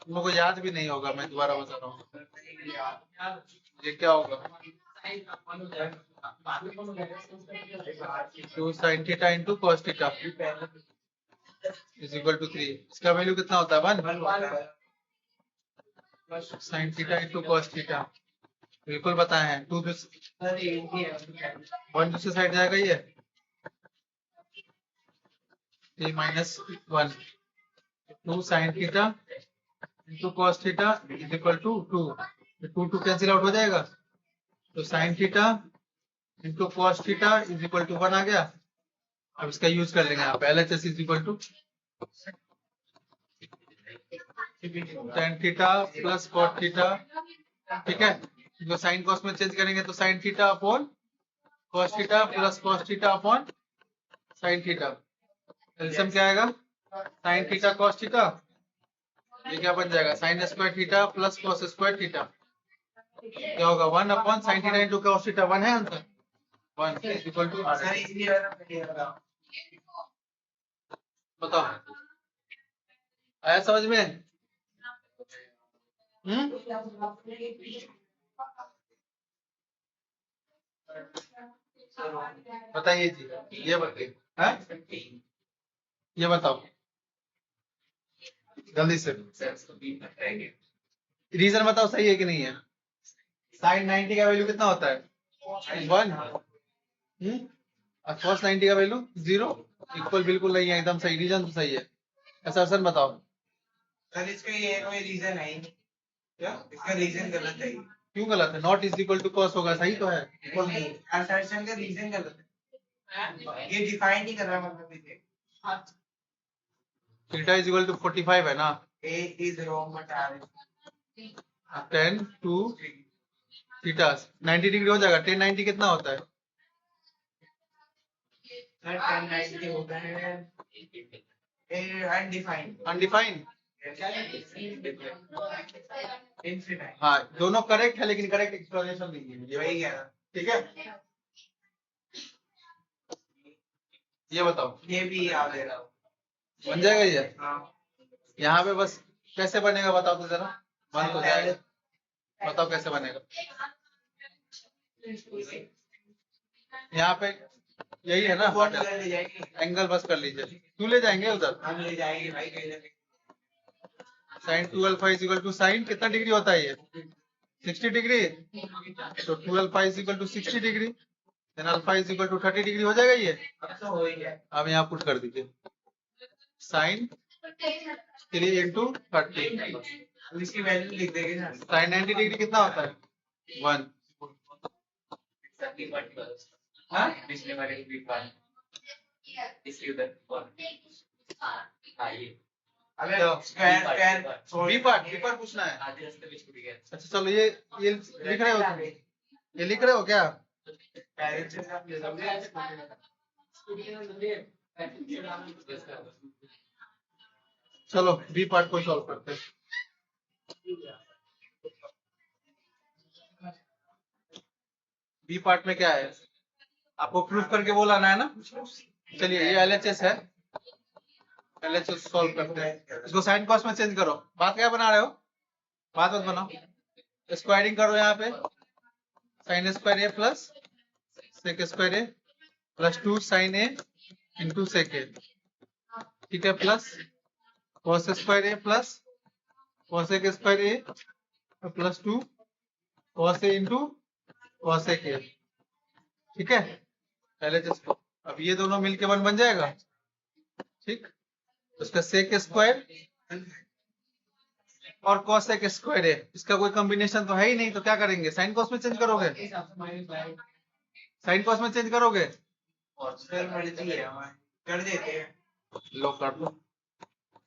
Speaker 1: तुम लोगों को याद भी नहीं होगा, मैं दोबारा बता रहा हूँ ये क्या होगा, 2 sin theta into cos theta is equal to 3, इसका वैल्यू कितना होता है 1 sin theta into cos theta, बिल्कुल बताए हैं 2 1 दूसरी साइड जाएगा ये 3 minus 1 2 sin theta into cos theta is equal to 2 cancel out हो जाएगा, तो sin theta into cos theta is equal to 1 आ गया। अब इसका यूज कर लेंगे यहाँ पे LHS is equal to tan theta plus cot theta, ठीक है। जो साइन कॉस में चेंज करेंगे तो sine theta upon cos theta plus cos theta upon sine theta. LCM क्या आएगा? साइन थीटा कॉस थीटा, ये क्या बन जाएगा? Sine square theta plus cos square theta, क्या होगा? 1 upon sine theta into cos theta. 1 है answer, 1 is equal to R.
Speaker 2: Sir इसलिए वाला
Speaker 1: बताओ, आया समझ में? बताइए जी, ये बताइए, हाँ? ये बताओ जल्दी से, रीजन बताओ सही है कि नहीं है। साइन 90 का वैल्यू कितना होता है? 1। और cos 90 का वैल्यू 0। इक्वल बिल्कुल नहीं है, एकदम सही, रीजन तो सही है। असर्शन बताओ।
Speaker 2: सर इसका ये कोई रीजन है ही नहीं। क्या इसका रीजन गलत है?
Speaker 1: क्यों गलत है? Not is equal to cos होगा, सही तो है।
Speaker 2: नहीं, असर्शन का रीजन गलत है। ये डिफाइन नहीं कर रहा, मतलब इसे
Speaker 1: थीटा इज इक्वल टू 45 है ना।
Speaker 2: A is wrong but R
Speaker 1: 10 two theta 90 degree हो जाएगा। 10 90 कितना होता है?
Speaker 2: सर 1090 होता है अनडिफाइंड।
Speaker 1: Undefined,
Speaker 2: infinite.
Speaker 1: हाँ दोनों करेक्ट है, लेकिन करेक्ट एक्सप्लेनेशन नहीं है, ये
Speaker 2: वही कह रहा।
Speaker 1: ठीक है। ये बताओ,
Speaker 2: ये भी याद है रहा हूँ।
Speaker 1: बन जाएगा ये?
Speaker 2: हाँ।
Speaker 1: यहाँ पे बस कैसे बनेगा बताओ तो जरा। बन तो जाएगा, बताओ कैसे बनेगा। यहाँ पे यही है ना,
Speaker 2: फोन ले जाएंगे,
Speaker 1: एंगल बस कर लीजिए। क्यों ले जाएंगे उधर?
Speaker 2: हम ले जाएंगे भाई कहीं ना कहीं।
Speaker 1: Sine 2 alpha is equal to sine कितना डिग्री होता है ये? 60 डिग्री। तो 2 alpha is equal to 60 degree, then alpha is equal to 30 degree हो जाएगा ये।
Speaker 2: अब तो हो ही गया।
Speaker 1: अब यहाँ पुट कर दीजिए साइन 3 इंटू 30।
Speaker 2: अब इसकी वैल्यू लिख देंगे ना।
Speaker 1: साइन 90 डिग्री कितना होता है? 1। हाँ?
Speaker 3: पिछले वाले भी बात इसके उधर हाँ ये
Speaker 2: अबे
Speaker 1: तो
Speaker 2: स्क्वायर
Speaker 1: बी पार्ट पूछना है।
Speaker 3: आधे रास्ते में छूट गया।
Speaker 1: अच्छा चलो, ये लिख रहे हो तुम? ये लिख रहे हो क्या? चलो बी पार्ट को सॉल्व करते हैं। बी पार्ट में क्या है? आपको प्रूफ करके वो लाना है ना। चलिए ये LHS है, LHS सॉल्व करते हैं। इसको साइन कॉस में चेंज करो। बात क्या बना रहे हो? बात मत बनाओ, स्क्वायरिंग करो। यहाँ पे साइन स्क्वायर ए प्लस सेक स्क्वायर ए प्लस 2 साइन ए इंटू सेक ए, ठीक है, प्लस कॉस स्क्वायर ए प्लस कॉसेक स्क्वायर ए प्लस 2 कॉस ए इंटू कॉसेक ए, ठीक है। LHS को अब ये दोनों मिलके 1 बन जाएगा, ठीक। उसका सेक स्क्वायर और कॉसेक स्क्वायर है, इसका कोई कॉम्बिनेशन तो है ही नहीं, तो क्या करेंगे? साइन कॉस में चेंज करोगे? साइन कॉस में चेंज करोगे?
Speaker 2: सर मर्जी है हमारी, कर देते हैं।
Speaker 1: लो कर दो,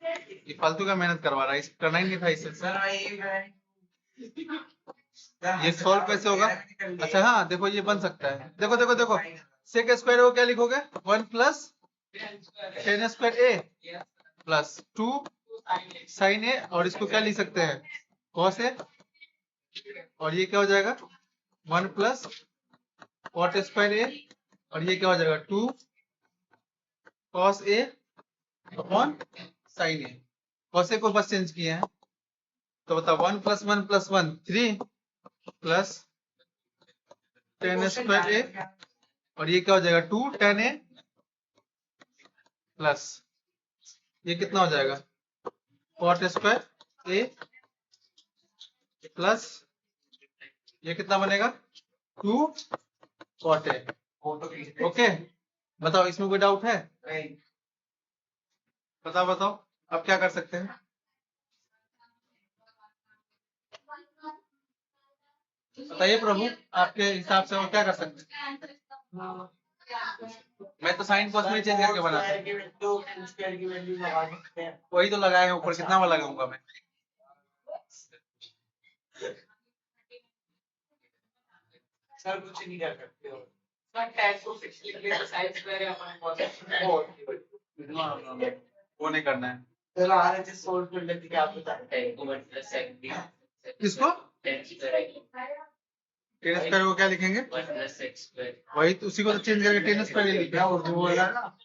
Speaker 1: ये फालतू का मेहनत करवा रहा है, इस करना ही नहीं था इससे।
Speaker 2: सर भाई
Speaker 1: ये सॉल्व कैसे होगा? अच्छा हाँ देखो, ये बन सकता है। देखो देखो देखो, सेक स्क्वायर को क्या लिखोगे? 1 प्लस टेन स्क्वायर ए प्लस 2 साइन ए, और इसको क्या लिख सकते हैं? कॉस ए, और ये क्या हो जाएगा? 1 प्लस कॉट स्क्वायर ए, और ये क्या हो जाएगा? 2 cos A upon sine A. Cos A को बस चेंज किए हैं, तो बताओ 1 plus 1 plus 1 3 plus tan square A, और ये क्या हो जाएगा? 2 tan ए प्लस ये कितना हो जाएगा? कॉट स्क्वायर ए प्लस ये कितना बनेगा? 2 कॉट ए। ओके, बताओ इसमें कोई डाउट है? बताओ बताओ, अब क्या कर सकते हैं? बताइए प्रभु, आपके हिसाब से और क्या कर सकते हैं? मैं तो साइन कॉस में चेंज करके बनाता
Speaker 2: स्क्वायर की वैल्यू tan स्क्वायर की वैल्यू लगा सकते हैं।
Speaker 1: वही तो लगाए हैं ऊपर, कितना बार लगाऊंगा मैं?
Speaker 2: सर कुछ नहीं कर सकते हो।
Speaker 3: सर tan को 6 लिख लेते sin स्क्वायर है अपन cos
Speaker 1: वो नहीं करना है।
Speaker 2: चलो RHS सोल्व कर लेते, क्या पता।
Speaker 1: किसको? टेन स्क्वायर को क्या लिखेंगे? वही तो, उसी को तो चेंज करके टेन स्क्वायर लिखे।
Speaker 2: क्या उर्दू बोल रहा ना?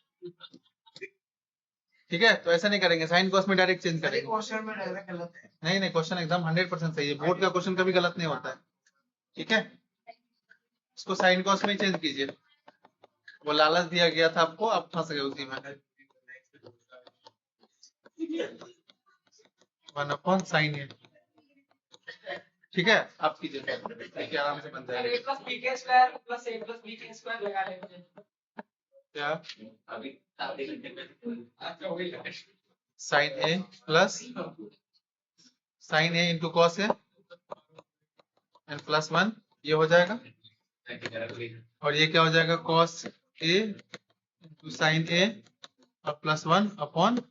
Speaker 1: ठीक है, तो ऐसा नहीं करेंगे, साइन कॉस में डायरेक्ट चेंज
Speaker 2: अरे
Speaker 1: करेंगे।
Speaker 2: क्वेश्चन में लग रहा है गलत है।
Speaker 1: नहीं नहीं, क्वेश्चन एकदम 100% सही है। बोर्ड का क्वेश्चन कभी गलत नहीं होता है। ठीक है, इसको साइन कॉस में चेंज कीजिए। वो लालच दिया गया था आपको, आप फंस गए उसी में। 1/sin A। ठीक है, आप कीजिए, देखिए आराम से बन
Speaker 3: सर
Speaker 1: जाएगा।
Speaker 3: a plus b के square plus a plus b के स्क्वायर लगा लेते हैं।
Speaker 1: क्या?
Speaker 3: अभी आधे घंटे में अच्छा हो गया।
Speaker 1: Sine A plus sine A into cos A and plus 1, ये हो जाएगा। और ये क्या हो जाएगा? Cos A into sine A और प्लस 1 अपॉन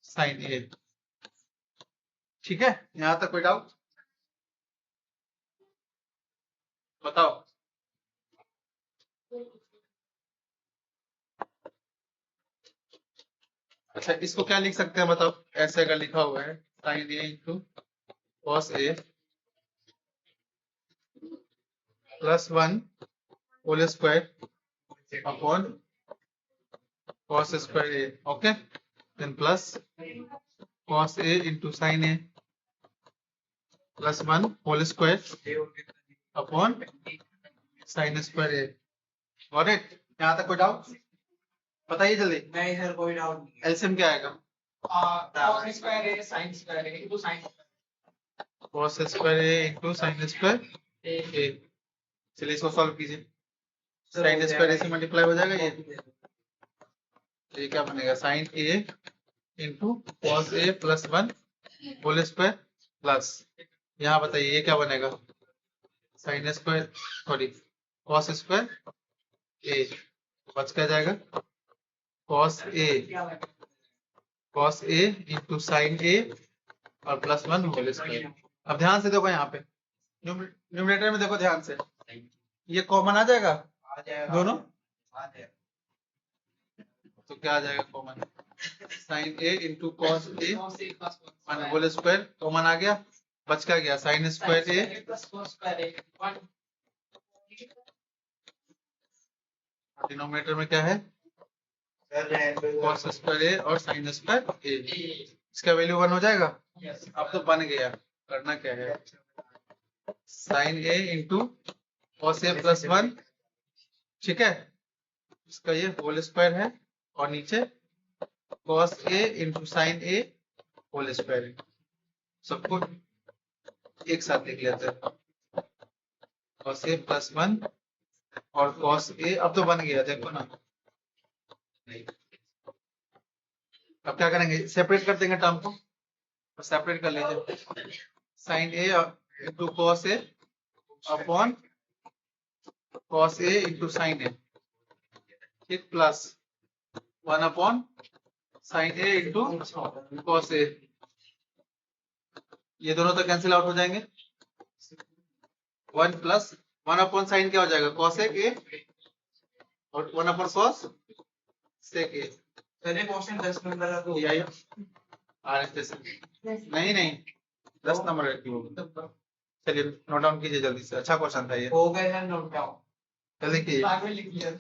Speaker 1: साइन A। ठीक है, यहां तक कोई डाउट? बताओ। अच्छा, इसको क्या लिख सकते हैं बताओ? ऐसे अगर लिखा हुआ है sine A into cos A plus 1 whole square upon cos square A, okay, then plus cos A into sine A plus 1 whole square upon sine square A। Got it? यहाँ तक कोई डाउट? बताइए जल्दी।
Speaker 2: नहीं सर, कोई doubt नहीं।
Speaker 1: LCM क्या आएगा?
Speaker 3: cos स्क्वायर है sin स्क्वायर है इनको sin
Speaker 1: cos square A into sine square A। चलिए इसको सॉल्व कीजिए। साइन स्क्वायर A से मल्टीप्लाई हो जाएगा ये क्या बनेगा? Sine A into cos A plus 1 whole square plus, यहाँ बताइए ये क्या बनेगा? Sine square sorry cos square A, बच क्या जाएगा? Cos A into sine A और प्लस 1 होल स्क्वायर। अब ध्यान से देखो, यहाँ पे न्यूमरेटर में देखो ध्यान से, ये कॉमन आ जाएगा
Speaker 2: आ जाएगा
Speaker 1: दोनों,
Speaker 2: आ जाएगा।
Speaker 1: तो क्या आ जाएगा common? Sine A into cos A
Speaker 3: cos a plus
Speaker 1: 1 whole square common आ गया, बच क्या गया? Sine square A
Speaker 3: plus cos square है 1
Speaker 1: डिनोमिनेटर में क्या है? कॉस स्क्वायर A और साइन स्क्वायर A। इसका वैल्यू 1 हो जाएगा।
Speaker 3: yes
Speaker 1: अब तो बन गया। करना क्या है? Sine A into cos A plus 1, ठीक है, इसका ये होल स्क्वायर है और नीचे cos A into sine A whole square है। सबको एक साथ लिख लेते हैं, कॉस A प्लस 1 और कॉस A। अब तो बन गया, देखो ना। अब क्या करेंगे? सेपरेट कर देंगे टर्म को, तो सेपरेट कर लीजिए। Sine A into cos A upon cos A into sine A, ठीक, plus 1 upon sine A into cos A। ये दोनों तो कैंसिल आउट हो जाएंगे। 1 प्लस 1 अपॉन साइन क्या हो जाएगा? कॉस A और 1 अपॉन कॉस सेक A।
Speaker 2: चलिए क्वेश्चन 10 नंबर का तो
Speaker 1: यही नहीं नहीं 10 नंबर की होगी। चलिए नोट डाउन कीजिए जल्दी से, अच्छा क्वेश्चन था ये,
Speaker 2: हो गए सर, नोट डाउन।
Speaker 1: जल्दी कीजिए।
Speaker 3: बाद में लिख लिया